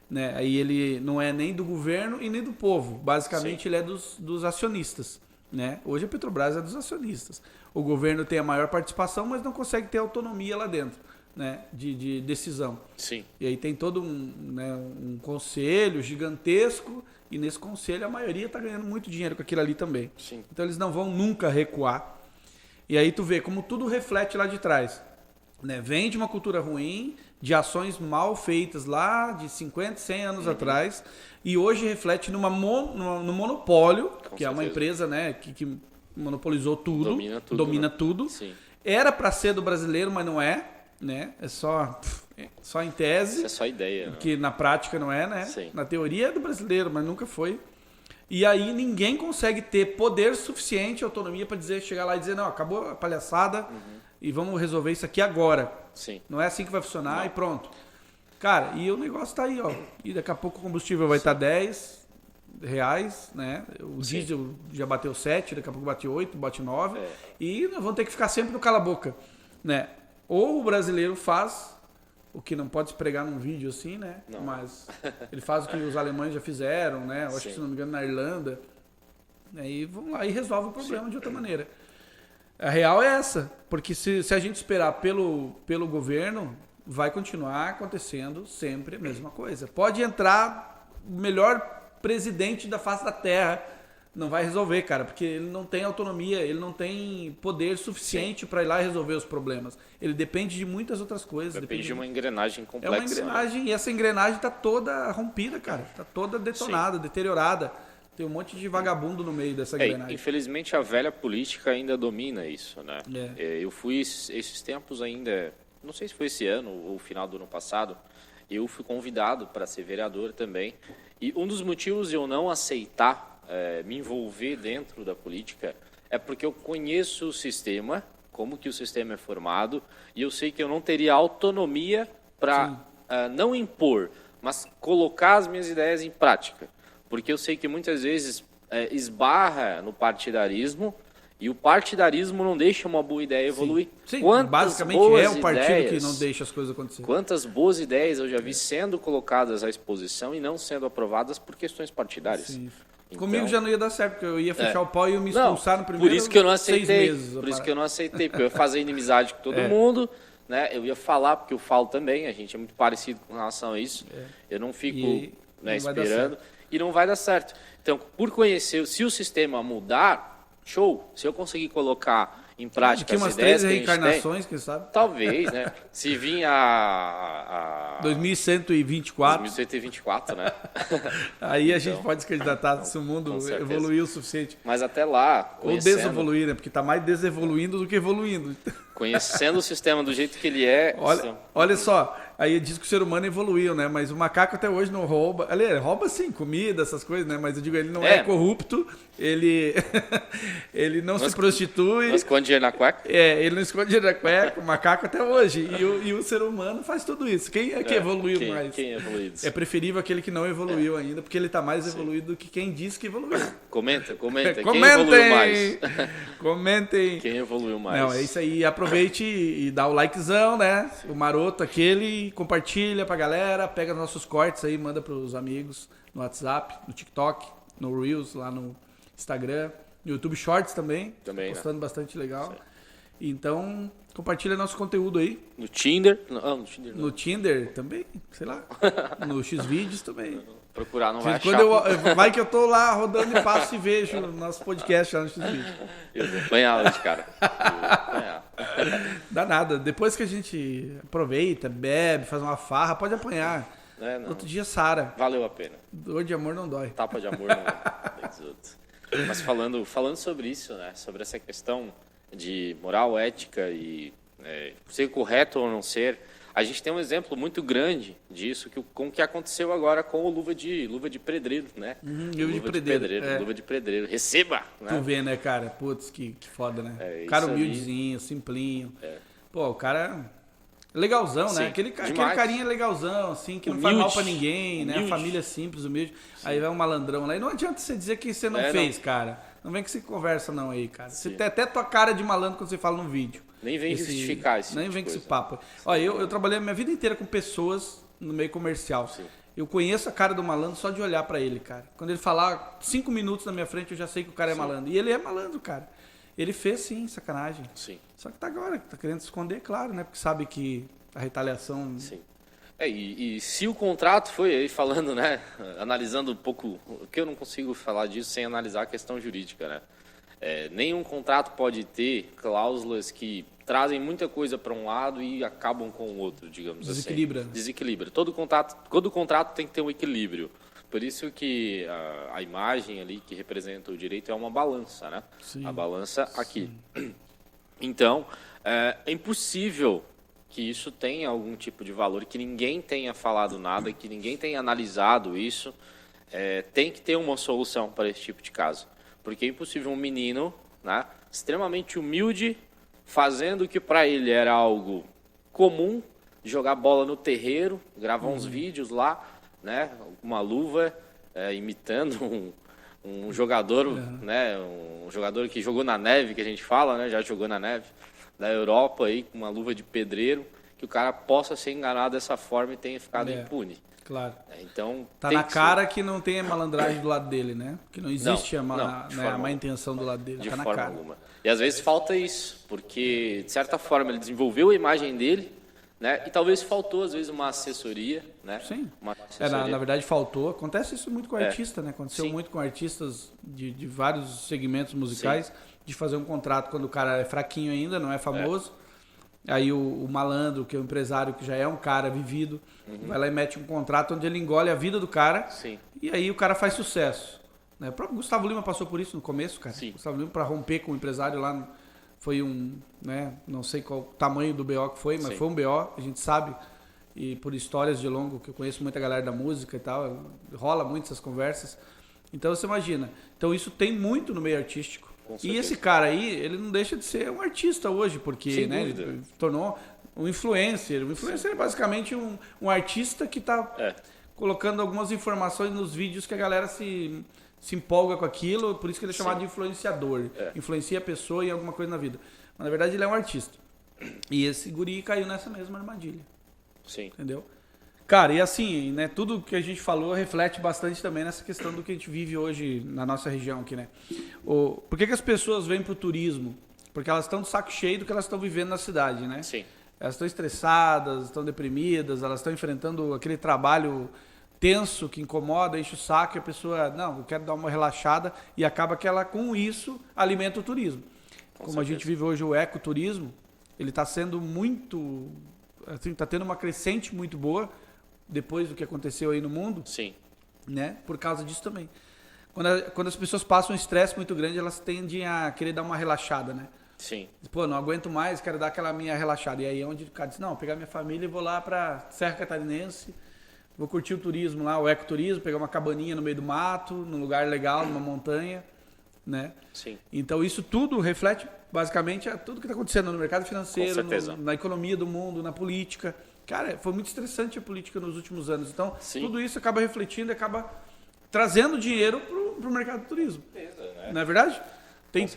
[SPEAKER 2] né? Aí ele não é nem do governo e nem do povo. Basicamente,
[SPEAKER 1] Sim.
[SPEAKER 2] ele é dos acionistas, né? Hoje a Petrobras é dos acionistas. O governo tem a maior participação, mas não consegue ter autonomia lá dentro, né? De decisão.
[SPEAKER 1] Sim.
[SPEAKER 2] E aí tem todo um conselho gigantesco e nesse conselho a maioria está ganhando muito dinheiro com aquilo ali também.
[SPEAKER 1] Sim.
[SPEAKER 2] Então eles não vão nunca recuar. E aí tu vê como tudo reflete lá de trás. Né? Vem de uma cultura ruim, de ações mal feitas lá de 50, 100 anos atrás, e hoje reflete no monopólio,
[SPEAKER 1] Com
[SPEAKER 2] que é uma
[SPEAKER 1] certeza.
[SPEAKER 2] empresa, né, que monopolizou tudo,
[SPEAKER 1] Domina tudo, né?
[SPEAKER 2] tudo.
[SPEAKER 1] Sim.
[SPEAKER 2] Era para ser do brasileiro, mas não é, né? É só em tese,
[SPEAKER 1] Isso é só ideia. Né?
[SPEAKER 2] que na prática não é, né?
[SPEAKER 1] Sim.
[SPEAKER 2] Na teoria é do brasileiro, mas nunca foi. E aí ninguém consegue ter poder suficiente, autonomia para chegar lá e dizer, não, acabou a palhaçada e vamos resolver isso aqui agora.
[SPEAKER 1] Sim.
[SPEAKER 2] Não é assim que vai funcionar
[SPEAKER 1] Não.
[SPEAKER 2] e pronto. Cara, e o negócio tá aí, ó. E daqui a pouco o combustível vai estar R$10, né? O
[SPEAKER 1] Sim.
[SPEAKER 2] diesel já bateu 7, daqui a pouco bate 8, bate 9.
[SPEAKER 1] É.
[SPEAKER 2] E nós vamos ter que ficar sempre no cala-boca, né? Ou o brasileiro faz o que não pode se pregar num vídeo assim, né?
[SPEAKER 1] Não.
[SPEAKER 2] Mas ele faz o que os alemães já fizeram, né? Eu acho que,
[SPEAKER 1] Sim.
[SPEAKER 2] se não me engano, na Irlanda. Aí vamos lá e resolve o problema
[SPEAKER 1] Sim.
[SPEAKER 2] de outra maneira. A real é essa, porque se a gente esperar pelo governo, vai continuar acontecendo sempre a mesma coisa. Pode entrar o melhor presidente da face da Terra, não vai resolver, cara, porque ele não tem autonomia, ele não tem poder suficiente para ir lá e resolver os problemas. Ele depende de muitas outras coisas.
[SPEAKER 1] Depende de uma engrenagem
[SPEAKER 2] É
[SPEAKER 1] complexa.
[SPEAKER 2] uma engrenagem, e essa engrenagem tá toda rompida, cara. Tá toda detonada, deteriorada. Tem um monte de vagabundo no meio dessa engrenagem.
[SPEAKER 1] Infelizmente a velha política ainda domina isso, né?
[SPEAKER 2] É.
[SPEAKER 1] Eu fui esses tempos ainda, não sei se foi esse ano ou final do ano passado, eu fui convidado para ser vereador também. E um dos motivos de eu não aceitar me envolver dentro da política é porque eu conheço o sistema, como que o sistema é formado, e eu sei que eu não teria autonomia para não impor, mas colocar as minhas ideias em prática. Porque eu sei que muitas vezes esbarra no partidarismo e o partidarismo não deixa uma boa ideia evoluir.
[SPEAKER 2] Sim,
[SPEAKER 1] Quantas
[SPEAKER 2] basicamente
[SPEAKER 1] boas
[SPEAKER 2] é o partido
[SPEAKER 1] ideias,
[SPEAKER 2] que não deixa as coisas acontecer.
[SPEAKER 1] Quantas boas ideias eu já vi sendo colocadas à exposição e não sendo aprovadas por questões partidárias.
[SPEAKER 2] Sim.
[SPEAKER 1] Então,
[SPEAKER 2] Comigo já não ia dar certo, porque eu ia fechar o pau e ia me
[SPEAKER 1] não,
[SPEAKER 2] expulsar no primeiro
[SPEAKER 1] por isso que eu não
[SPEAKER 2] 6
[SPEAKER 1] aceitei.
[SPEAKER 2] meses.
[SPEAKER 1] Por isso que eu não aceitei, porque eu ia fazer inimizade com todo mundo, né? Eu ia falar, porque eu falo também, a gente é muito parecido com relação a isso. Eu não fico
[SPEAKER 2] E não vai dar
[SPEAKER 1] esperando e não vai dar certo. Então, por conhecer, se o sistema mudar, show. Se eu conseguir colocar em prática
[SPEAKER 2] Daqui
[SPEAKER 1] as
[SPEAKER 2] umas
[SPEAKER 1] ideias
[SPEAKER 2] 3
[SPEAKER 1] que a gente tem,
[SPEAKER 2] reencarnações, quem sabe?
[SPEAKER 1] talvez, né? Se vir a
[SPEAKER 2] 2124,
[SPEAKER 1] 2124, né?
[SPEAKER 2] aí a gente pode se candidatar se o mundo
[SPEAKER 1] com certeza.
[SPEAKER 2] evoluir o suficiente.
[SPEAKER 1] Mas até lá,
[SPEAKER 2] Ou desevoluir, né? Porque tá mais desevoluindo do que evoluindo.
[SPEAKER 1] conhecendo o sistema do jeito que ele é,
[SPEAKER 2] Olha só, Aí diz que o ser humano evoluiu, né? Mas o macaco até hoje não rouba. Ele rouba sim, comida, essas coisas, né? Mas eu digo, ele não é corrupto, ele ele não se prostitui.
[SPEAKER 1] Não esconde dinheiro na cueca?
[SPEAKER 2] Ele não esconde dinheiro na cueca, o macaco até hoje. E o ser humano faz tudo isso. Quem é que evoluiu mais?
[SPEAKER 1] Quem evoluiu?
[SPEAKER 2] É preferível aquele que não evoluiu ainda, porque ele tá mais evoluído do que quem disse que evoluiu.
[SPEAKER 1] Comenta.
[SPEAKER 2] Comentem!
[SPEAKER 1] Quem evoluiu mais?
[SPEAKER 2] Comentem!
[SPEAKER 1] Quem evoluiu mais?
[SPEAKER 2] Não, é isso aí. Aproveite e dá o likezão, né? O maroto aquele, compartilha pra galera, pega nossos cortes aí, manda pros amigos no WhatsApp, no TikTok, no Reels, lá no Instagram, no YouTube Shorts também.
[SPEAKER 1] Também,
[SPEAKER 2] postando bastante legal. Sim. Então, compartilha nosso conteúdo aí.
[SPEAKER 1] No Tinder? Não, no Tinder não.
[SPEAKER 2] No Tinder também, sei lá. No Xvideos também.
[SPEAKER 1] Procurar não vai achar.
[SPEAKER 2] Vai que eu tô lá rodando e passo e vejo o nosso podcast lá no Xvideos.
[SPEAKER 1] Eu vou apanhar hoje, cara.
[SPEAKER 2] Dá nada. Depois que a gente aproveita, bebe, faz uma farra, pode apanhar. Outro dia, Sara.
[SPEAKER 1] Valeu a pena.
[SPEAKER 2] Dor de amor não dói.
[SPEAKER 1] Tapa de amor não dói. Mas falando sobre isso, né? Sobre essa questão de moral, ética e ser correto ou não ser, a gente tem um exemplo muito grande disso com o que aconteceu agora com o Luva de Pedreiro, né? Luva de Pedreiro. Receba! Né?
[SPEAKER 2] Tu vê, né, cara? Putz, que foda, né? O cara humildezinho, simplinho. Pô, o cara legalzão, né? Aquele carinha legalzão, assim, que não faz mal pra ninguém, humilde. Né? A família simples, humilde. Sim. Aí vai um malandrão lá. E não adianta você dizer que você não fez, cara. Não vem que você conversa não aí, cara. Sim. Você tem até tua cara de malandro quando você fala no vídeo.
[SPEAKER 1] Nem vem justificar isso.
[SPEAKER 2] Nem vem com esse papo. Olha, eu trabalhei a minha vida inteira com pessoas no meio comercial. Sim. Eu conheço a cara do malandro só de olhar pra ele, cara. Quando ele falar 5 minutos na minha frente, eu já sei que o cara é malandro. E ele é malandro, cara. Ele fez sim, sacanagem. Sim. Só que tá agora, tá querendo se esconder, claro, né? Porque sabe que a retaliação...
[SPEAKER 1] Sim. E se o contrato foi aí falando, né? Analisando um pouco, que eu não consigo falar disso sem analisar a questão jurídica, né? Nenhum contrato pode ter cláusulas que trazem muita coisa para um lado e acabam com o outro, digamos assim. Desequilibra. Todo contrato tem que ter um equilíbrio. Por isso que a imagem ali que representa o direito é uma balança, né? Sim. A balança aqui. Sim. Então, é impossível que isso tenha algum tipo de valor, que ninguém tenha falado nada, que ninguém tenha analisado isso. Tem que ter uma solução para esse tipo de caso. Porque é impossível um menino, né, extremamente humilde, fazendo o que para ele era algo comum, jogar bola no terreiro, gravar uns vídeos lá, né, uma luva, imitando um jogador, né, um jogador que jogou na neve, que a gente fala, né, já jogou na neve, da Europa, aí, com uma luva de pedreiro, que o cara possa ser enganado dessa forma e tenha ficado impune.
[SPEAKER 2] Claro.
[SPEAKER 1] Então,
[SPEAKER 2] tá na cara que não tem a malandragem do lado dele, né? Que não existe a má intenção do lado dele.
[SPEAKER 1] De
[SPEAKER 2] tá
[SPEAKER 1] forma
[SPEAKER 2] na cara.
[SPEAKER 1] alguma. E às vezes falta isso, porque de certa forma ele desenvolveu a imagem dele, né? E talvez faltou às vezes uma assessoria, né?
[SPEAKER 2] Sim. Na verdade faltou. Acontece isso muito com artista, né? Aconteceu muito com artistas de vários segmentos musicais, de fazer um contrato quando o cara é fraquinho ainda, não é famoso. Aí o malandro, que é o empresário, que já é um cara vivido, vai lá e mete um contrato onde ele engole a vida do cara. Sim. E aí o cara faz sucesso. Né? O próprio Gustavo Lima passou por isso no começo, cara. Sim. Gustavo Lima, para romper com o empresário lá, foi né, não sei qual o tamanho do BO que foi, mas foi um BO, a gente sabe. E por histórias de longo, que eu conheço muita galera da música e tal, rola muito essas conversas. Então você imagina. Então isso tem muito no meio artístico. E esse cara aí, ele não deixa de ser um artista hoje, porque né, ele tornou um influencer. Um influencer é basicamente um artista que está colocando algumas informações nos vídeos que a galera se empolga com aquilo, por isso que ele é chamado de influenciador. Influencia a pessoa em alguma coisa na vida. Mas na verdade ele é um artista. E esse guri caiu nessa mesma armadilha. Sim. Entendeu? Cara, e assim, né, tudo que a gente falou reflete bastante também nessa questão do que a gente vive hoje na nossa região aqui, né? Por que as pessoas vêm pro turismo? Porque elas estão de saco cheio do que elas estão vivendo na cidade, né? Sim. Elas estão estressadas, estão deprimidas, elas estão enfrentando aquele trabalho tenso que incomoda, enche o saco e a pessoa, não, eu quero dar uma relaxada e acaba que ela, com isso, alimenta o turismo. Como a gente vive hoje o ecoturismo, ele está sendo muito, assim, está tendo uma crescente muito boa, depois do que aconteceu aí no mundo, né? Por causa disso também. Quando as pessoas passam um estresse muito grande, elas tendem a querer dar uma relaxada, né?
[SPEAKER 1] Sim.
[SPEAKER 2] Pô, não aguento mais, quero dar aquela minha relaxada. E aí é onde o cara diz, não, vou pegar minha família e vou lá pra Serra Catarinense, vou curtir o turismo lá, o ecoturismo, pegar uma cabaninha no meio do mato, num lugar legal, numa montanha, né?
[SPEAKER 1] Sim.
[SPEAKER 2] Então isso tudo reflete basicamente a tudo que está acontecendo no mercado financeiro,
[SPEAKER 1] Com certeza.
[SPEAKER 2] na economia do mundo, na política. Cara, foi muito estressante a política nos últimos anos. Então,
[SPEAKER 1] Sim.
[SPEAKER 2] tudo isso acaba refletindo e acaba trazendo dinheiro para o mercado do turismo.
[SPEAKER 1] Né?
[SPEAKER 2] Não é verdade?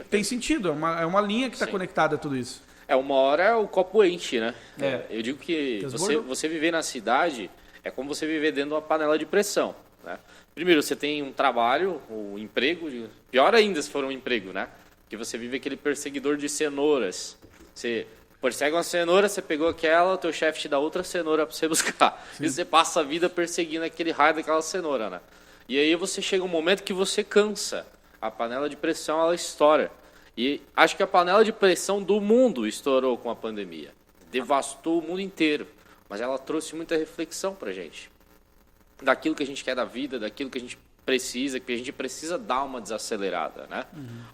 [SPEAKER 2] Tem sentido, é uma linha que está
[SPEAKER 1] Sim.
[SPEAKER 2] conectada a tudo isso.
[SPEAKER 1] Uma hora o copo enche, né?
[SPEAKER 2] É.
[SPEAKER 1] Eu digo que
[SPEAKER 2] Transbordou.
[SPEAKER 1] você viver na cidade é como você viver dentro de uma panela de pressão, né? Primeiro, você tem um trabalho, um emprego, pior ainda se for um emprego, né? Que você vive aquele perseguidor de cenouras. Você persegue uma cenoura, você pegou aquela, o teu chefe te dá outra cenoura para você buscar. Sim. E você passa a vida perseguindo aquele raio daquela cenoura, né? E aí você chega um momento que você cansa. A panela de pressão, ela estoura. E acho que a panela de pressão do mundo estourou com a pandemia. Devastou o mundo inteiro. Mas ela trouxe muita reflexão pra gente. Daquilo que a gente quer da vida, daquilo que a gente precisa dar uma desacelerada, né?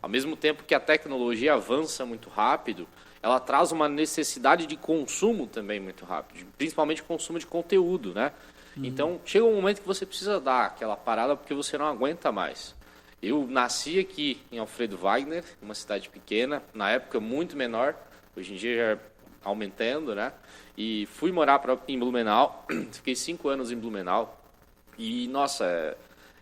[SPEAKER 1] Ao mesmo tempo que a tecnologia avança muito rápido, ela traz uma necessidade de consumo também muito rápido, principalmente consumo de conteúdo, né? Então, chega um momento que você precisa dar aquela parada porque você não aguenta mais. Eu nasci aqui em Alfredo Wagner, uma cidade pequena, na época muito menor, hoje em dia já aumentando, né? E fui morar em Blumenau, fiquei 5 anos em Blumenau. E, nossa,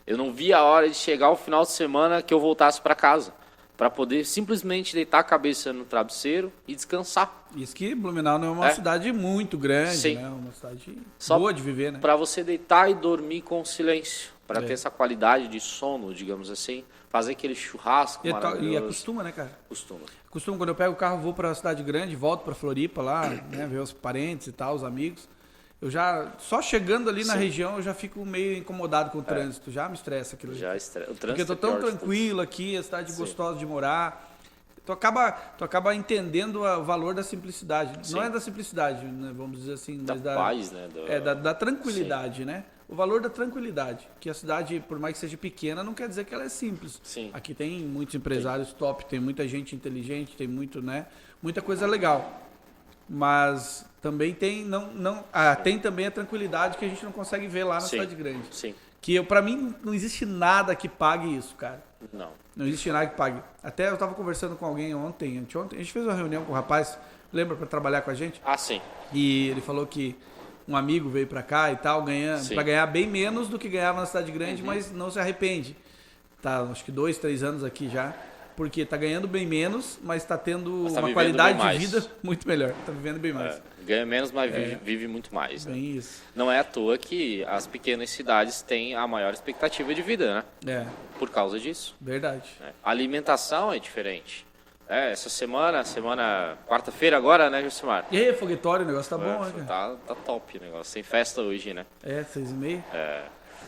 [SPEAKER 1] eu não vi a hora de chegar o final de semana que eu voltasse para casa, para poder simplesmente deitar a cabeça no travesseiro e descansar.
[SPEAKER 2] Isso que Blumenau não é uma cidade muito grande,
[SPEAKER 1] Sim.
[SPEAKER 2] né? Uma cidade
[SPEAKER 1] Só
[SPEAKER 2] boa de viver, né?
[SPEAKER 1] Para você deitar e dormir com silêncio, para ter essa qualidade de sono, digamos assim, fazer aquele churrasco maravilhoso.
[SPEAKER 2] E acostuma, né, cara?
[SPEAKER 1] Costuma.
[SPEAKER 2] Costumo, quando eu pego o carro, vou para a cidade grande, volto para Floripa lá, né, ver os parentes e tal, os amigos. Eu já, só chegando ali na região, eu já fico meio incomodado com o trânsito, já me estressa aquilo.
[SPEAKER 1] Já estressa. O trânsito
[SPEAKER 2] porque eu tô tão tranquilo aqui, a cidade gostosa de morar. Tu acaba entendendo o valor da simplicidade.
[SPEAKER 1] Sim.
[SPEAKER 2] Não é da simplicidade, né, vamos dizer assim,
[SPEAKER 1] Da
[SPEAKER 2] mas
[SPEAKER 1] paz, né?
[SPEAKER 2] da tranquilidade, né? O valor da tranquilidade. Que a cidade, por mais que seja pequena, não quer dizer que ela é simples.
[SPEAKER 1] Sim.
[SPEAKER 2] Aqui tem muitos empresários top, tem muita gente inteligente, tem muita coisa legal. Mas também tem tem também a tranquilidade que a gente não consegue ver lá na cidade grande.
[SPEAKER 1] Sim.
[SPEAKER 2] Que para mim não existe nada que pague isso, cara.
[SPEAKER 1] Não
[SPEAKER 2] existe nada que pague. Até eu tava conversando com alguém anteontem, a gente fez uma reunião com o rapaz, lembra, para trabalhar com a gente?
[SPEAKER 1] Ah, sim.
[SPEAKER 2] E ele falou que um amigo veio para cá e tal, para ganhar bem menos do que ganhava na cidade grande, mas não se arrepende. Tá, acho que 2, 3 anos aqui já. Porque tá ganhando bem menos, mas tá tendo uma qualidade de vida muito melhor. Tá vivendo bem mais.
[SPEAKER 1] Ganha menos, mas vive muito mais. Né?
[SPEAKER 2] Bem isso.
[SPEAKER 1] Não é à toa que as pequenas cidades têm a maior expectativa de vida, né? Por causa disso.
[SPEAKER 2] Verdade.
[SPEAKER 1] A alimentação é diferente. Essa semana, quarta-feira agora, né, Josimar?
[SPEAKER 2] E aí, foguetório, o negócio tá bom, né,
[SPEAKER 1] cara? Tá top o negócio. Tem festa hoje, né?
[SPEAKER 2] 6h30? É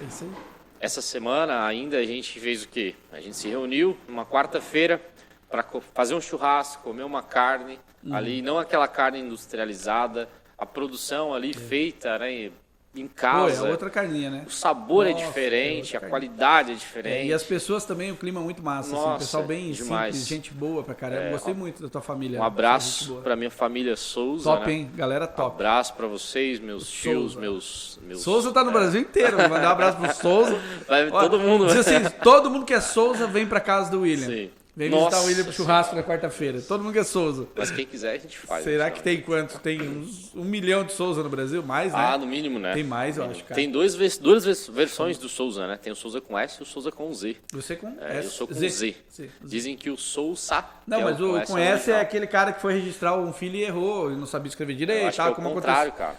[SPEAKER 2] isso aí.
[SPEAKER 1] Essa semana ainda a gente fez o quê? A gente se reuniu numa quarta-feira para fazer um churrasco, comer uma carne ali, não aquela carne industrializada, a produção ali feita, né, em casa.
[SPEAKER 2] Pô, é outra carninha, né?
[SPEAKER 1] O sabor é diferente, a qualidade é diferente.
[SPEAKER 2] E as pessoas também, o clima é muito massa.
[SPEAKER 1] Nossa,
[SPEAKER 2] assim, o pessoal bem
[SPEAKER 1] demais.
[SPEAKER 2] simples, gente boa pra caramba. Gostei muito da tua família.
[SPEAKER 1] Um abraço pra minha família Souza.
[SPEAKER 2] Top,
[SPEAKER 1] né?
[SPEAKER 2] hein? Galera top.
[SPEAKER 1] Um abraço pra vocês, meus tios, meus...
[SPEAKER 2] Souza tá no Brasil inteiro. Vou mandar um abraço pro Souza.
[SPEAKER 1] Vai todo mundo.
[SPEAKER 2] Diz assim, todo mundo que é Souza vem pra casa do William.
[SPEAKER 1] Sim.
[SPEAKER 2] Vem visitar o William pro churrasco na quarta-feira. Todo mundo que é Souza.
[SPEAKER 1] Mas quem quiser a gente faz.
[SPEAKER 2] Será que tem quanto? Tem uns 1 milhão de Souza no Brasil? Mais, né?
[SPEAKER 1] Ah, no mínimo, né?
[SPEAKER 2] Tem mais, eu acho, cara.
[SPEAKER 1] Tem duas versões do Souza, né? Tem o Souza com S e o Souza com Z.
[SPEAKER 2] Você com
[SPEAKER 1] S? Eu sou com Z. Dizem que o Souza...
[SPEAKER 2] Não, mas o com S é aquele cara que foi registrar um filho e errou, e não sabia escrever direito.
[SPEAKER 1] Acho que é o contrário, cara.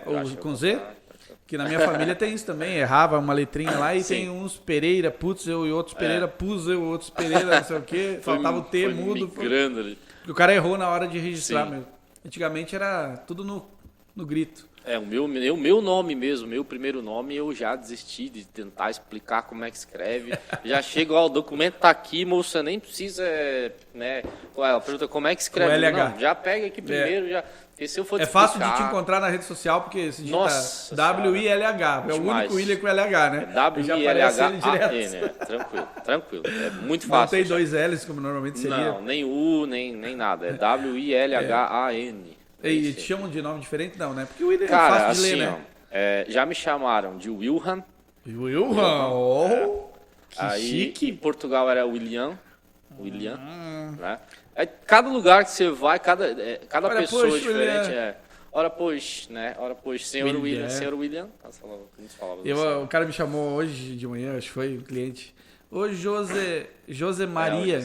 [SPEAKER 2] Ou com Z? Que na minha família tem isso também, errava uma letrinha lá e tem uns Pereira, Putzel e outros Pereira, Puzel, outros Pereira, não sei o quê. Faltava o T mudo.
[SPEAKER 1] Ali.
[SPEAKER 2] O cara errou na hora de registrar mesmo. Antigamente era tudo no grito.
[SPEAKER 1] O meu nome mesmo, meu primeiro nome, eu já desisti de tentar explicar como é que escreve. Já chego, ó, o documento tá aqui, moça, nem precisa, né? Ela pergunta como é que escreve.
[SPEAKER 2] LH.
[SPEAKER 1] Não, já pega aqui primeiro, já. Porque se eu for
[SPEAKER 2] É fácil de te encontrar na rede social, porque se digita WILH. É o único William com LH, né?
[SPEAKER 1] WILH-A-N, né? Tranquilo. É muito fácil.
[SPEAKER 2] Não tem dois L's, como normalmente seria.
[SPEAKER 1] Não, nem U, nem nada. É WILH-A-N.
[SPEAKER 2] E te chamam de nome diferente? Não, né? Porque o William é
[SPEAKER 1] Cara,
[SPEAKER 2] fácil de
[SPEAKER 1] assim,
[SPEAKER 2] ler, né?
[SPEAKER 1] Já me chamaram de Wilhelm.
[SPEAKER 2] Wilhelm, que
[SPEAKER 1] Aí,
[SPEAKER 2] chique.
[SPEAKER 1] em Portugal era William, né? Cada lugar que você vai, cada pessoa
[SPEAKER 2] pois,
[SPEAKER 1] diferente
[SPEAKER 2] William.
[SPEAKER 1] Ora pois, né? Ora pois, senhor William.
[SPEAKER 2] O cara me chamou hoje de manhã, acho que foi um cliente. Ô José Maria.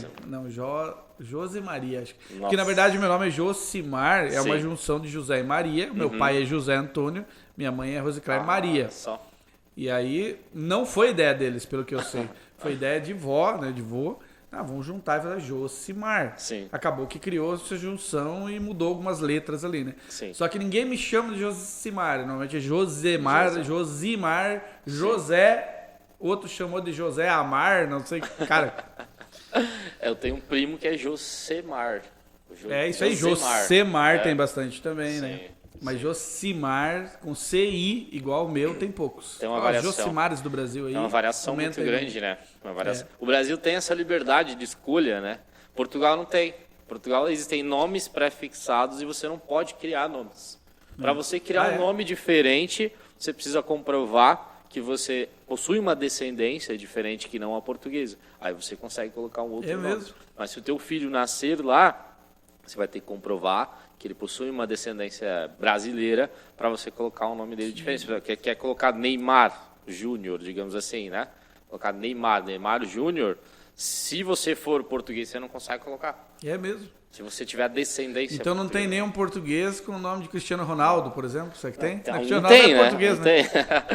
[SPEAKER 2] José Maria, acho.
[SPEAKER 1] Nossa.
[SPEAKER 2] Que na verdade meu nome é Josimar, é uma junção de José e Maria. Meu pai é José Antônio, minha mãe é Rosicléia Maria.
[SPEAKER 1] Só.
[SPEAKER 2] E aí, não foi ideia deles, pelo que eu sei. Foi ideia de vó, né? De vô. Vamos juntar e fazer Josimar.
[SPEAKER 1] Sim.
[SPEAKER 2] Acabou que criou essa junção e mudou algumas letras ali, né?
[SPEAKER 1] Sim.
[SPEAKER 2] Só que ninguém me chama de Josimar. Normalmente é Josemar, Josimar, José. Outro chamou de José Amar, não sei. Cara.
[SPEAKER 1] Eu tenho um primo que é Josemar.
[SPEAKER 2] Isso aí, Josemar tem bastante também,
[SPEAKER 1] sim,
[SPEAKER 2] né? Mas Josimar, com CI, igual o meu, tem poucos.
[SPEAKER 1] Tem uma variação.
[SPEAKER 2] Josimares do Brasil aí.
[SPEAKER 1] É uma variação muito
[SPEAKER 2] aí,
[SPEAKER 1] grande, né? Uma variação. O Brasil tem essa liberdade de escolha, né? Portugal não tem. Portugal existem nomes pré-fixados e você não pode criar nomes. Para você criar um nome diferente, você precisa comprovar que você possui uma descendência diferente que não a portuguesa. Aí você consegue colocar um outro nome. Mesmo? Mas se o teu filho nascer lá, você vai ter que comprovar que ele possui uma descendência brasileira para você colocar um nome dele diferente. Você quer colocar Neymar Júnior, digamos assim, né? Colocar Neymar Júnior, se você for português, você não consegue colocar.
[SPEAKER 2] É mesmo.
[SPEAKER 1] Se você tiver descendência.
[SPEAKER 2] Então não tem nenhum português com o nome de Cristiano Ronaldo, por exemplo? Será que tem?
[SPEAKER 1] Não tem, né?
[SPEAKER 2] Português,
[SPEAKER 1] não tem.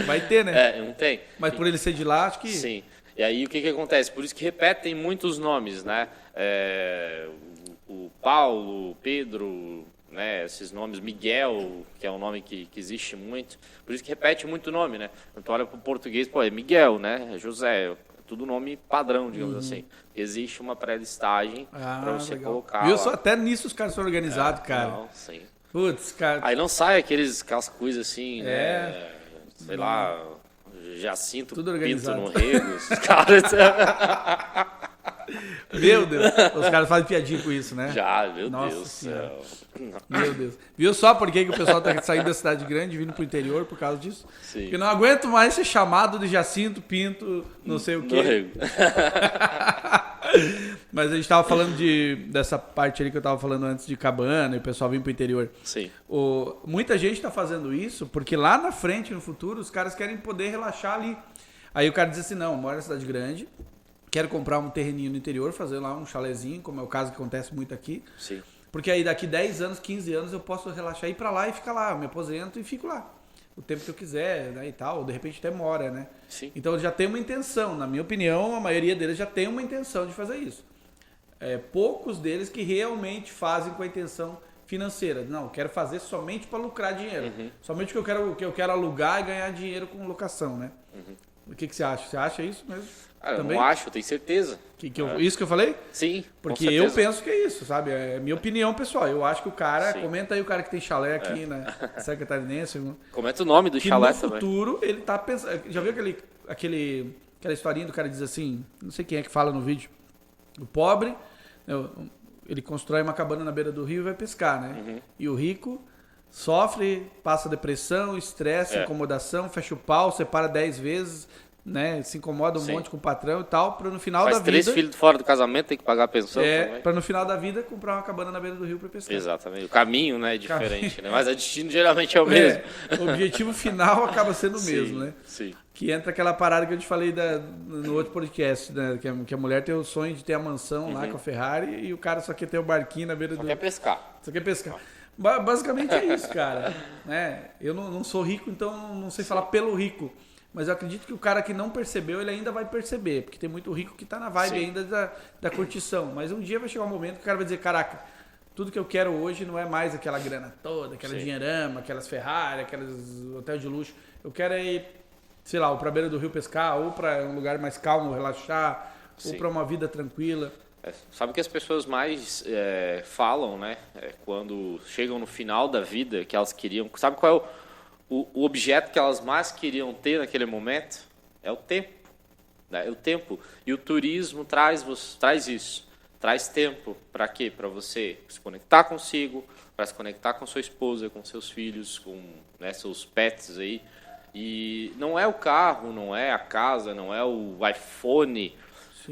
[SPEAKER 2] Vai ter, né?
[SPEAKER 1] Não tem.
[SPEAKER 2] Mas por ele ser de lá, acho que...
[SPEAKER 1] Sim. E aí o que acontece? Por isso que repetem muitos nomes, né? O Paulo, Pedro, né? Esses nomes, Miguel, que é um nome que existe muito. Por isso que repete muito nome, né? Então olha para o português, é Miguel, né? É José, tudo nome padrão, digamos assim. Existe uma pré-listagem para você colocar.
[SPEAKER 2] Viu? Só até nisso os caras são organizados, cara.
[SPEAKER 1] Não, sim.
[SPEAKER 2] Putz, cara.
[SPEAKER 1] Aí não sai aquelas coisas assim, né? Sei lá, Jacinto
[SPEAKER 2] tudo
[SPEAKER 1] Pinto
[SPEAKER 2] organizado.
[SPEAKER 1] no Rego. Os caras.
[SPEAKER 2] Meu Deus, os caras fazem piadinha com isso, né?
[SPEAKER 1] Já, meu
[SPEAKER 2] Nossa
[SPEAKER 1] Deus do
[SPEAKER 2] Senhora.
[SPEAKER 1] céu.
[SPEAKER 2] Meu Deus. Viu só por que o pessoal tá saindo da cidade grande e vindo pro interior por causa disso?
[SPEAKER 1] Sim.
[SPEAKER 2] Porque não aguento mais ser chamado de Jacinto Pinto, não sei o quê.
[SPEAKER 1] No Rego.
[SPEAKER 2] Mas a gente tava falando dessa parte ali que eu tava falando antes de cabana e o pessoal vir pro interior.
[SPEAKER 1] Sim.
[SPEAKER 2] Muita gente tá fazendo isso porque lá na frente, no futuro, os caras querem poder relaxar ali. Aí o cara diz assim, não, eu moro na cidade grande, quero comprar um terreninho no interior, fazer lá um chalezinho, como é o caso que acontece muito aqui.
[SPEAKER 1] Sim.
[SPEAKER 2] Porque aí daqui 10 anos, 15 anos eu posso relaxar, ir pra lá e ficar lá. Eu me aposento e fico lá. O tempo que eu quiser, né, e tal. Ou de repente até mora, né?
[SPEAKER 1] Sim.
[SPEAKER 2] Então já tem uma intenção. Na minha opinião, a maioria deles já tem uma intenção de fazer isso. Poucos deles que realmente fazem com a intenção financeira. Não, eu quero fazer somente para lucrar dinheiro. Somente que eu quero alugar e ganhar dinheiro com locação, né? O que você acha? Você acha isso mesmo?
[SPEAKER 1] Cara, eu não acho, eu tenho certeza.
[SPEAKER 2] Isso que eu falei?
[SPEAKER 1] Sim.
[SPEAKER 2] Porque eu penso que é isso, sabe? É minha opinião pessoal. Eu acho que o cara, comenta aí o cara que tem chalé aqui na Serra Catarinense.
[SPEAKER 1] Comenta o nome do chalé também.
[SPEAKER 2] No futuro, ele tá pensando. Já viu aquela historinha do cara diz assim, não sei quem é que fala no vídeo. O pobre, ele constrói uma cabana na beira do rio e vai pescar, né? E o rico sofre, passa depressão, estresse, incomodação, fecha o pau, separa 10 vezes, né? Se incomoda um monte com o patrão e tal, para no final da vida...
[SPEAKER 1] Faz 3 filhos fora do casamento, tem que pagar a pensão também.
[SPEAKER 2] Para no final da vida comprar uma cabana na beira do rio para pescar.
[SPEAKER 1] Exatamente. O caminho, né, é diferente, né? Mas o destino geralmente é o mesmo.
[SPEAKER 2] O objetivo final acaba sendo o mesmo, né?
[SPEAKER 1] Sim.
[SPEAKER 2] Que entra aquela parada que eu te falei no outro podcast, né? Que a mulher tem o sonho de ter a mansão lá com a Ferrari e o cara só quer ter o barquinho na beira do...
[SPEAKER 1] Só quer pescar.
[SPEAKER 2] Só quer pescar. Basicamente é isso, cara. Né? Eu não sou rico, então não sei falar pelo rico. Mas eu acredito que o cara que não percebeu, ele ainda vai perceber. Porque tem muito rico que tá na vibe ainda da curtição. Mas um dia vai chegar um momento que o cara vai dizer, caraca, tudo que eu quero hoje não é mais aquela grana toda, aquela
[SPEAKER 1] Sim.
[SPEAKER 2] dinheirama, aquelas Ferrari, aqueles hotéis de luxo. Eu quero é ir, sei lá, ou pra beira do rio pescar, ou pra um lugar mais calmo, relaxar, ou
[SPEAKER 1] Sim.
[SPEAKER 2] pra uma vida tranquila.
[SPEAKER 1] Sabe o que as pessoas mais falam, né? Quando chegam no final da vida, que elas queriam... Sabe qual é o objeto que elas mais queriam ter naquele momento? É o tempo. Né? É o tempo. E o turismo traz isso. Traz tempo. Para quê? Para você se conectar consigo, para se conectar com sua esposa, com seus filhos, com, né, seus pets aí. E não é o carro, não é a casa, não é o iPhone...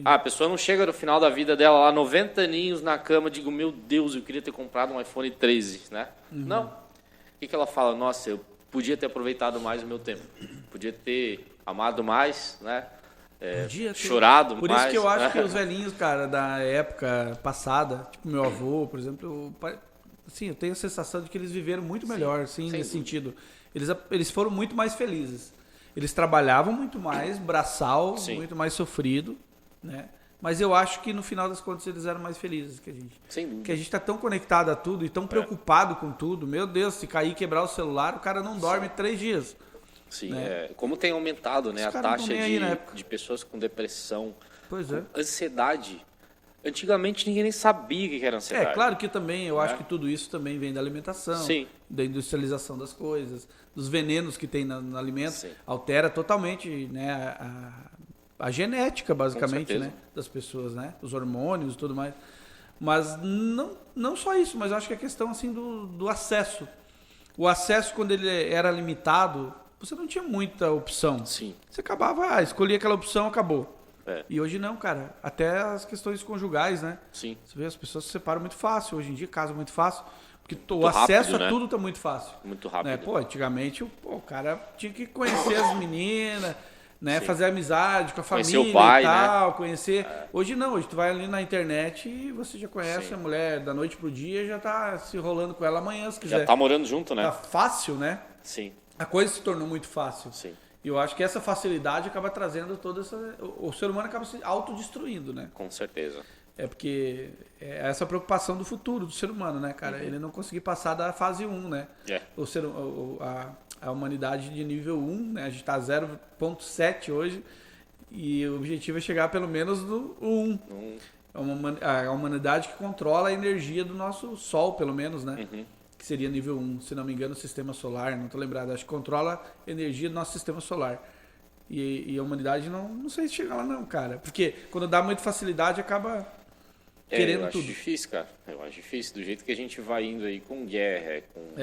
[SPEAKER 1] A pessoa não chega no final da vida dela lá, 90 aninhos na cama, digo, meu Deus, eu queria ter comprado um iPhone 13, né? Não. O que ela fala? Nossa, eu podia ter aproveitado mais o meu tempo. Podia ter amado mais, né? Chorado mais.
[SPEAKER 2] Por isso que eu acho
[SPEAKER 1] né?
[SPEAKER 2] que os velhinhos, cara, da época passada, tipo meu avô, por exemplo, assim, eu tenho a sensação de que eles viveram muito melhor, assim, nesse sentido. Eles foram muito mais felizes. Eles trabalhavam muito mais, braçal, muito mais sofrido. Né? Mas eu acho que no final das contas eles eram mais felizes que a gente.
[SPEAKER 1] Sem dúvida.
[SPEAKER 2] Porque a gente tá tão conectado a tudo e tão preocupado com tudo. Meu Deus, se cair e quebrar o celular, o cara não dorme 3 dias.
[SPEAKER 1] Sim,
[SPEAKER 2] né?
[SPEAKER 1] Como tem aumentado, né, a taxa de pessoas com depressão,
[SPEAKER 2] pois
[SPEAKER 1] com ansiedade. Antigamente ninguém nem sabia o que era ansiedade.
[SPEAKER 2] Claro que também, eu acho que tudo isso também vem da alimentação, da industrialização das coisas, dos venenos que tem no alimento, altera totalmente, né, a genética, basicamente, né, das pessoas, né, os hormônios e tudo mais. Mas não só isso, mas eu acho que a questão assim do acesso. O acesso, quando ele era limitado, você não tinha muita opção.
[SPEAKER 1] Sim.
[SPEAKER 2] Você acabava, escolhia aquela opção, acabou.
[SPEAKER 1] É.
[SPEAKER 2] E hoje não, cara. Até as questões conjugais, né?
[SPEAKER 1] Sim.
[SPEAKER 2] Você vê, as pessoas se separam muito fácil. Hoje em dia, casam muito fácil. Porque o acesso
[SPEAKER 1] rápido,
[SPEAKER 2] a
[SPEAKER 1] né?
[SPEAKER 2] tudo tá muito fácil.
[SPEAKER 1] Muito rápido.
[SPEAKER 2] Né? Pô, antigamente, o cara tinha que conhecer as meninas, né? Fazer amizade com a família
[SPEAKER 1] Conhecer o pai,
[SPEAKER 2] e tal,
[SPEAKER 1] né?
[SPEAKER 2] conhecer. Hoje não, hoje tu vai ali na internet e você já conhece a mulher da noite pro dia e já tá se rolando com ela amanhã, se quiser.
[SPEAKER 1] Já tá morando junto, né?
[SPEAKER 2] Tá fácil, né?
[SPEAKER 1] Sim.
[SPEAKER 2] A coisa se tornou muito fácil.
[SPEAKER 1] Sim.
[SPEAKER 2] E eu acho que essa facilidade acaba trazendo toda essa... O ser humano acaba se autodestruindo, né?
[SPEAKER 1] Com certeza.
[SPEAKER 2] É porque é essa preocupação do futuro do ser humano, né, cara? Ele não conseguir passar da fase 1, né? A humanidade de nível 1, né? A gente tá 0.7 hoje e o objetivo é chegar pelo menos no 1. A humanidade que controla a energia do nosso Sol, pelo menos, né? Que seria nível 1, se não me engano, o sistema solar, não tô lembrado. Acho que controla a energia do nosso sistema solar. E a humanidade não sei se chega lá não, cara. Porque quando dá muita facilidade, acaba querendo tudo.
[SPEAKER 1] Eu acho difícil, cara. Eu acho difícil. Do jeito que a gente vai indo aí com guerra, com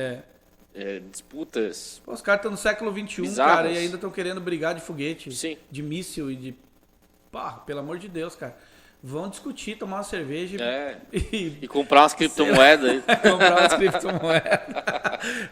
[SPEAKER 1] disputas.
[SPEAKER 2] Pô, os caras estão no século XXI,
[SPEAKER 1] bizarras.
[SPEAKER 2] cara, e ainda estão querendo brigar de foguete,
[SPEAKER 1] Sim.
[SPEAKER 2] de míssil e de... Pá, pelo amor de Deus, cara. Vão discutir, tomar uma cerveja
[SPEAKER 1] e comprar umas criptomoedas aí.
[SPEAKER 2] comprar umas criptomoedas.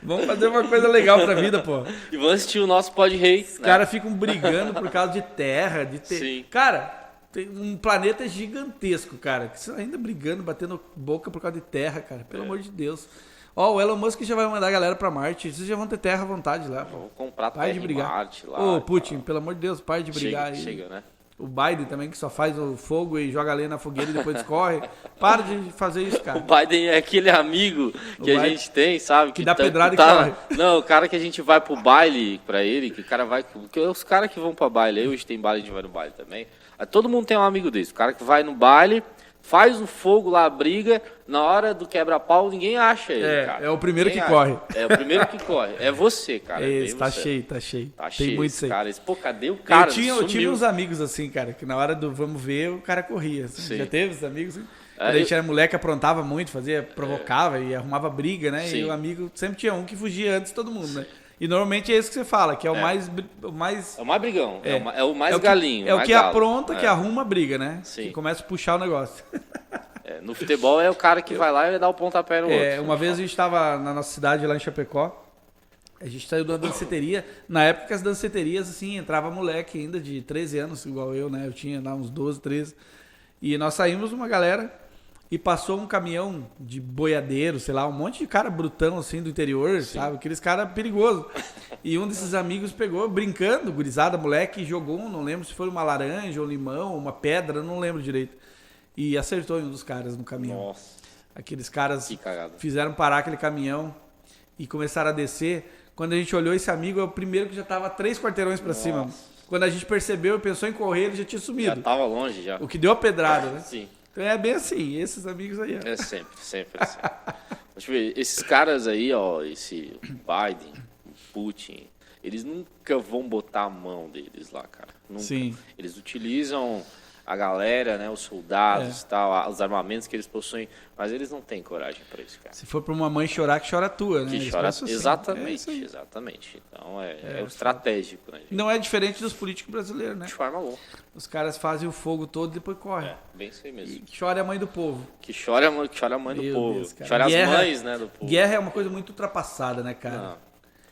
[SPEAKER 2] Vamos fazer uma coisa legal pra vida, pô.
[SPEAKER 1] E vamos assistir o nosso Pod Rei.
[SPEAKER 2] Os caras ficam brigando por causa de terra,
[SPEAKER 1] Sim.
[SPEAKER 2] Cara, tem um planeta gigantesco, cara. Que você ainda brigando, batendo boca por causa de terra, cara. Pelo amor de Deus. Ó, o Elon Musk já vai mandar a galera pra Marte. Vocês já vão ter terra à vontade lá, pô.
[SPEAKER 1] Vou comprar
[SPEAKER 2] Para de brigar.
[SPEAKER 1] Marte lá.
[SPEAKER 2] Ô, Putin, pelo amor de Deus, pare de brigar aí.
[SPEAKER 1] Chega, né?
[SPEAKER 2] O Biden também, que só faz o fogo e joga a lenha na fogueira e depois escorre. Para de fazer isso, cara.
[SPEAKER 1] O Biden é aquele amigo que a gente tem, sabe?
[SPEAKER 2] Que dá pedrada e corre.
[SPEAKER 1] Não, o cara que a gente vai pro baile pra ele, que o cara vai... Porque os caras que vão pra baile, aí hoje tem baile, a gente vai no baile também. Aí todo mundo tem um amigo desse. O cara que vai no baile, faz o fogo lá, briga, na hora do quebra-pau, ninguém acha ele, cara.
[SPEAKER 2] É o primeiro
[SPEAKER 1] ninguém
[SPEAKER 2] que corre.
[SPEAKER 1] É o primeiro que corre. É você, cara.
[SPEAKER 2] Esse, tá
[SPEAKER 1] você.
[SPEAKER 2] cheio, tá cheio.
[SPEAKER 1] Tá
[SPEAKER 2] Tem
[SPEAKER 1] cheio
[SPEAKER 2] muito
[SPEAKER 1] esse
[SPEAKER 2] isso aí.
[SPEAKER 1] cara. Pô, cadê o cara?
[SPEAKER 2] Eu tive uns amigos assim, cara, que na hora do vamos ver, o cara corria. Assim. Já teve esses amigos? Assim? Quando a gente era moleque, aprontava muito, provocava e arrumava briga, né?
[SPEAKER 1] Sim.
[SPEAKER 2] E o amigo sempre tinha um que fugia antes de todo mundo, né? E normalmente é isso que você fala, que é o mais...
[SPEAKER 1] É o mais brigão, é o mais
[SPEAKER 2] o que,
[SPEAKER 1] galinho.
[SPEAKER 2] É o que
[SPEAKER 1] galo.
[SPEAKER 2] apronta, que arruma a briga, né?
[SPEAKER 1] Sim.
[SPEAKER 2] Que começa a puxar o negócio.
[SPEAKER 1] No futebol é o cara que vai lá e dá o pontapé no outro.
[SPEAKER 2] Uma vez a gente estava na nossa cidade, lá em Chapecó, a gente saiu de uma danceteria. Na época que as danceterias, assim, entrava moleque ainda de 13 anos, igual eu, né? Eu tinha lá uns 12, 13. E nós saímos uma galera e passou um caminhão de boiadeiro, sei lá, um monte de cara brutão, assim, do interior, sabe? Aqueles caras perigosos. E um desses amigos pegou, brincando, gurizada, moleque, e jogou, não lembro se foi uma laranja, um limão, uma pedra, não lembro direito. E acertou em um dos caras no caminhão.
[SPEAKER 1] Nossa.
[SPEAKER 2] Aqueles caras
[SPEAKER 1] Que cagada.
[SPEAKER 2] fizeram parar aquele caminhão e começaram a descer. Quando a gente olhou, esse amigo é o primeiro que já tava 3 quarteirões pra cima. Quando a gente percebeu e pensou em correr, ele já tinha
[SPEAKER 1] Já
[SPEAKER 2] sumido.
[SPEAKER 1] tava longe, já.
[SPEAKER 2] O que deu a pedrada, né?
[SPEAKER 1] Sim.
[SPEAKER 2] Então é bem assim, esses amigos aí. Ó.
[SPEAKER 1] É sempre assim. Deixa eu ver, esses caras aí, ó, esse Biden, o Putin, eles nunca vão botar a mão deles lá, cara. Nunca.
[SPEAKER 2] Sim.
[SPEAKER 1] Eles utilizam a galera, né, os soldados, tal, os armamentos que eles possuem, mas eles não têm coragem para isso, cara.
[SPEAKER 2] Se for pra uma mãe chorar, que chora a tua, né?
[SPEAKER 1] Que
[SPEAKER 2] Eles
[SPEAKER 1] chora,
[SPEAKER 2] pensam assim. É
[SPEAKER 1] exatamente,
[SPEAKER 2] isso aí.
[SPEAKER 1] exatamente. Então é o estratégico, né, gente?
[SPEAKER 2] Não é diferente dos políticos brasileiros, né?
[SPEAKER 1] De forma alguma.
[SPEAKER 2] Os caras fazem o fogo todo e depois correm.
[SPEAKER 1] É, bem isso aí mesmo.
[SPEAKER 2] E chora a mãe do povo.
[SPEAKER 1] Que chora a mãe do
[SPEAKER 2] Meu
[SPEAKER 1] povo.
[SPEAKER 2] Deus, cara.
[SPEAKER 1] Chora
[SPEAKER 2] Guerra-
[SPEAKER 1] as mães, né, do povo.
[SPEAKER 2] Guerra é uma coisa muito ultrapassada, né, cara?
[SPEAKER 1] Não.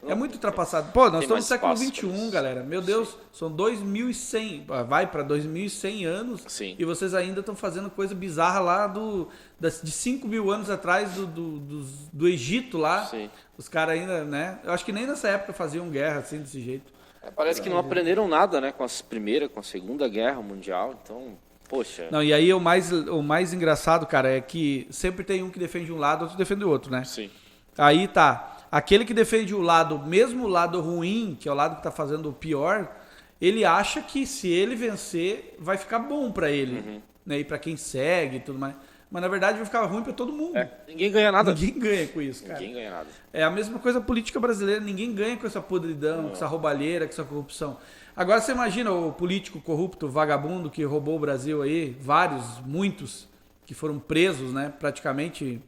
[SPEAKER 2] É muito ultrapassado. Pô, nós
[SPEAKER 1] Tem
[SPEAKER 2] estamos no
[SPEAKER 1] mais
[SPEAKER 2] século
[SPEAKER 1] espaço pra
[SPEAKER 2] XXI,
[SPEAKER 1] isso.
[SPEAKER 2] galera. Meu Deus, são 2.100, vai pra 2.100 anos.
[SPEAKER 1] Sim.
[SPEAKER 2] E vocês ainda estão fazendo coisa bizarra lá de 5.000 anos atrás do Egito lá.
[SPEAKER 1] Sim.
[SPEAKER 2] Os caras ainda, né? Eu acho que nem nessa época faziam guerra assim, desse jeito.
[SPEAKER 1] Parece que não aprenderam nada, né, com a Primeira, com a Segunda Guerra Mundial, então, poxa.
[SPEAKER 2] Não, e aí o mais engraçado, cara, é que sempre tem um que defende um lado, outro defende o outro, né?
[SPEAKER 1] Sim.
[SPEAKER 2] Aí tá. Aquele que defende o lado, mesmo o lado ruim, que é o lado que tá fazendo o pior, ele acha que se ele vencer, vai ficar bom pra ele. Né? E pra quem segue e tudo mais. Mas na verdade vai ficar ruim pra todo mundo.
[SPEAKER 1] Ninguém ganha nada.
[SPEAKER 2] Ninguém ganha com isso, cara.
[SPEAKER 1] Ninguém ganha nada.
[SPEAKER 2] É a mesma coisa a política brasileira. Ninguém ganha com essa podridão, com essa roubalheira, com essa corrupção. Agora você imagina o político corrupto, vagabundo, que roubou o Brasil aí, vários, muitos, que foram presos, né? Praticamente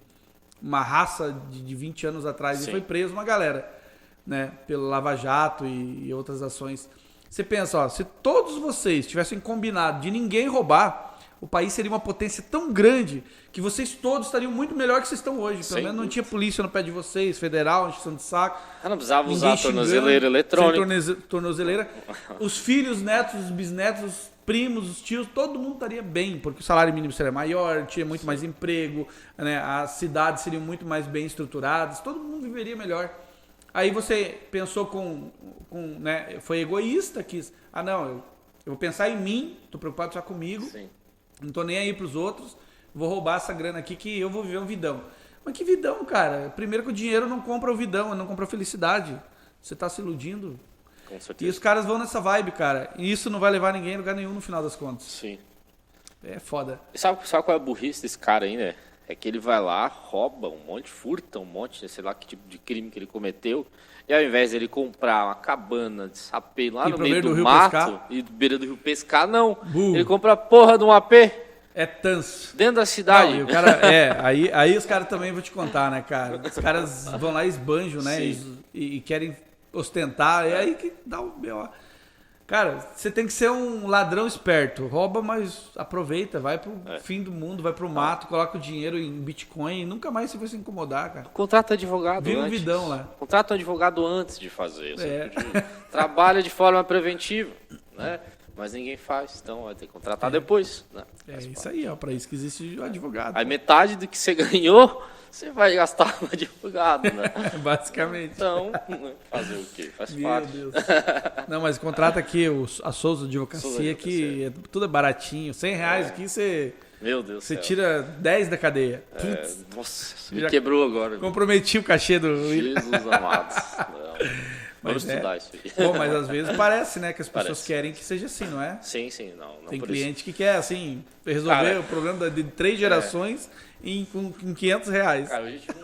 [SPEAKER 2] uma raça de 20 anos atrás.
[SPEAKER 1] Sim.
[SPEAKER 2] E foi preso uma galera, né? Pelo Lava Jato e outras ações. Você pensa, ó, se todos vocês tivessem combinado de ninguém roubar, o país seria uma potência tão grande que vocês todos estariam muito melhor que vocês estão hoje. Pelo
[SPEAKER 1] Sem
[SPEAKER 2] menos não
[SPEAKER 1] dúvida.
[SPEAKER 2] tinha polícia no pé de vocês, federal, encheção de saco.
[SPEAKER 1] Não precisava
[SPEAKER 2] Ninguém
[SPEAKER 1] usar a
[SPEAKER 2] xingando,
[SPEAKER 1] tornozeleira eletrônica.
[SPEAKER 2] sem tornozeleira. Os filhos, netos, os bisnetos, os primos, os tios, todo mundo estaria bem, porque o salário mínimo seria maior, tinha muito mais emprego, né? As cidades seriam muito mais bem estruturadas, todo mundo viveria melhor. Aí você pensou né? Foi egoísta, quis. Não, eu vou pensar em mim, tô preocupado só comigo.
[SPEAKER 1] Sim.
[SPEAKER 2] Não tô nem aí pros outros. Vou roubar essa grana aqui que eu vou viver um vidão. Mas que vidão, cara? Primeiro que o dinheiro não compra o vidão, não compra a felicidade. Você tá se iludindo.
[SPEAKER 1] Com
[SPEAKER 2] E
[SPEAKER 1] certeza.
[SPEAKER 2] os caras vão nessa vibe, cara. E isso não vai levar ninguém a lugar nenhum no final das contas.
[SPEAKER 1] Sim.
[SPEAKER 2] É foda.
[SPEAKER 1] E sabe qual é a burrice desse cara aí, né? É que ele vai lá, rouba um monte, furta um monte, sei lá que tipo de crime que ele cometeu. E ao invés de ele comprar uma cabana de sapê lá
[SPEAKER 2] Ir
[SPEAKER 1] no
[SPEAKER 2] pro
[SPEAKER 1] meio
[SPEAKER 2] beira
[SPEAKER 1] do
[SPEAKER 2] do rio
[SPEAKER 1] mato
[SPEAKER 2] pescar?
[SPEAKER 1] e do beira do rio pescar, não.
[SPEAKER 2] Burro.
[SPEAKER 1] Ele compra a porra de um AP
[SPEAKER 2] É tanso.
[SPEAKER 1] dentro da
[SPEAKER 2] Não,
[SPEAKER 1] cidade.
[SPEAKER 2] e o cara, aí os caras também vou te contar, né, cara? Os caras vão lá e esbanjam, né?
[SPEAKER 1] Sim.
[SPEAKER 2] E querem ostentar. É aí que dá o B.O. Cara, você tem que ser um ladrão esperto. Rouba, mas aproveita. Vai pro fim do mundo, vai pro mato, coloca o dinheiro em Bitcoin e nunca mais você vai se incomodar, cara.
[SPEAKER 1] Contrata advogado
[SPEAKER 2] Vira um
[SPEAKER 1] antes.
[SPEAKER 2] vidão lá.
[SPEAKER 1] Contrata um advogado antes de fazer.
[SPEAKER 2] É.
[SPEAKER 1] Trabalha de forma preventiva, né? Mas ninguém faz, então vai ter que contratar depois. Né?
[SPEAKER 2] É
[SPEAKER 1] Faz
[SPEAKER 2] isso
[SPEAKER 1] parte.
[SPEAKER 2] aí, ó. Pra isso que existe o advogado.
[SPEAKER 1] Aí metade do que você ganhou, você vai gastar no advogado, né?
[SPEAKER 2] Basicamente.
[SPEAKER 1] Então, fazer o quê? Faz
[SPEAKER 2] Meu
[SPEAKER 1] parte.
[SPEAKER 2] Deus. Não, mas contrata aqui a Souza Advocacia,
[SPEAKER 1] Souza
[SPEAKER 2] que tudo é baratinho. R$100 aqui você
[SPEAKER 1] Meu Deus do céu.
[SPEAKER 2] tira 10 da cadeia.
[SPEAKER 1] Nossa, me
[SPEAKER 2] Já-
[SPEAKER 1] quebrou agora.
[SPEAKER 2] Comprometi o cachê do William.
[SPEAKER 1] Jesus amado. Não. Vamos
[SPEAKER 2] Mas
[SPEAKER 1] estudar isso aí.
[SPEAKER 2] Bom, mas às vezes parece, né, que as pessoas
[SPEAKER 1] Parece.
[SPEAKER 2] querem que seja assim, não é?
[SPEAKER 1] Sim, sim, não
[SPEAKER 2] Tem
[SPEAKER 1] por
[SPEAKER 2] cliente que quer, assim, resolver
[SPEAKER 1] Cara,
[SPEAKER 2] o problema de 3 gerações com R$500.
[SPEAKER 1] Cara, a gente não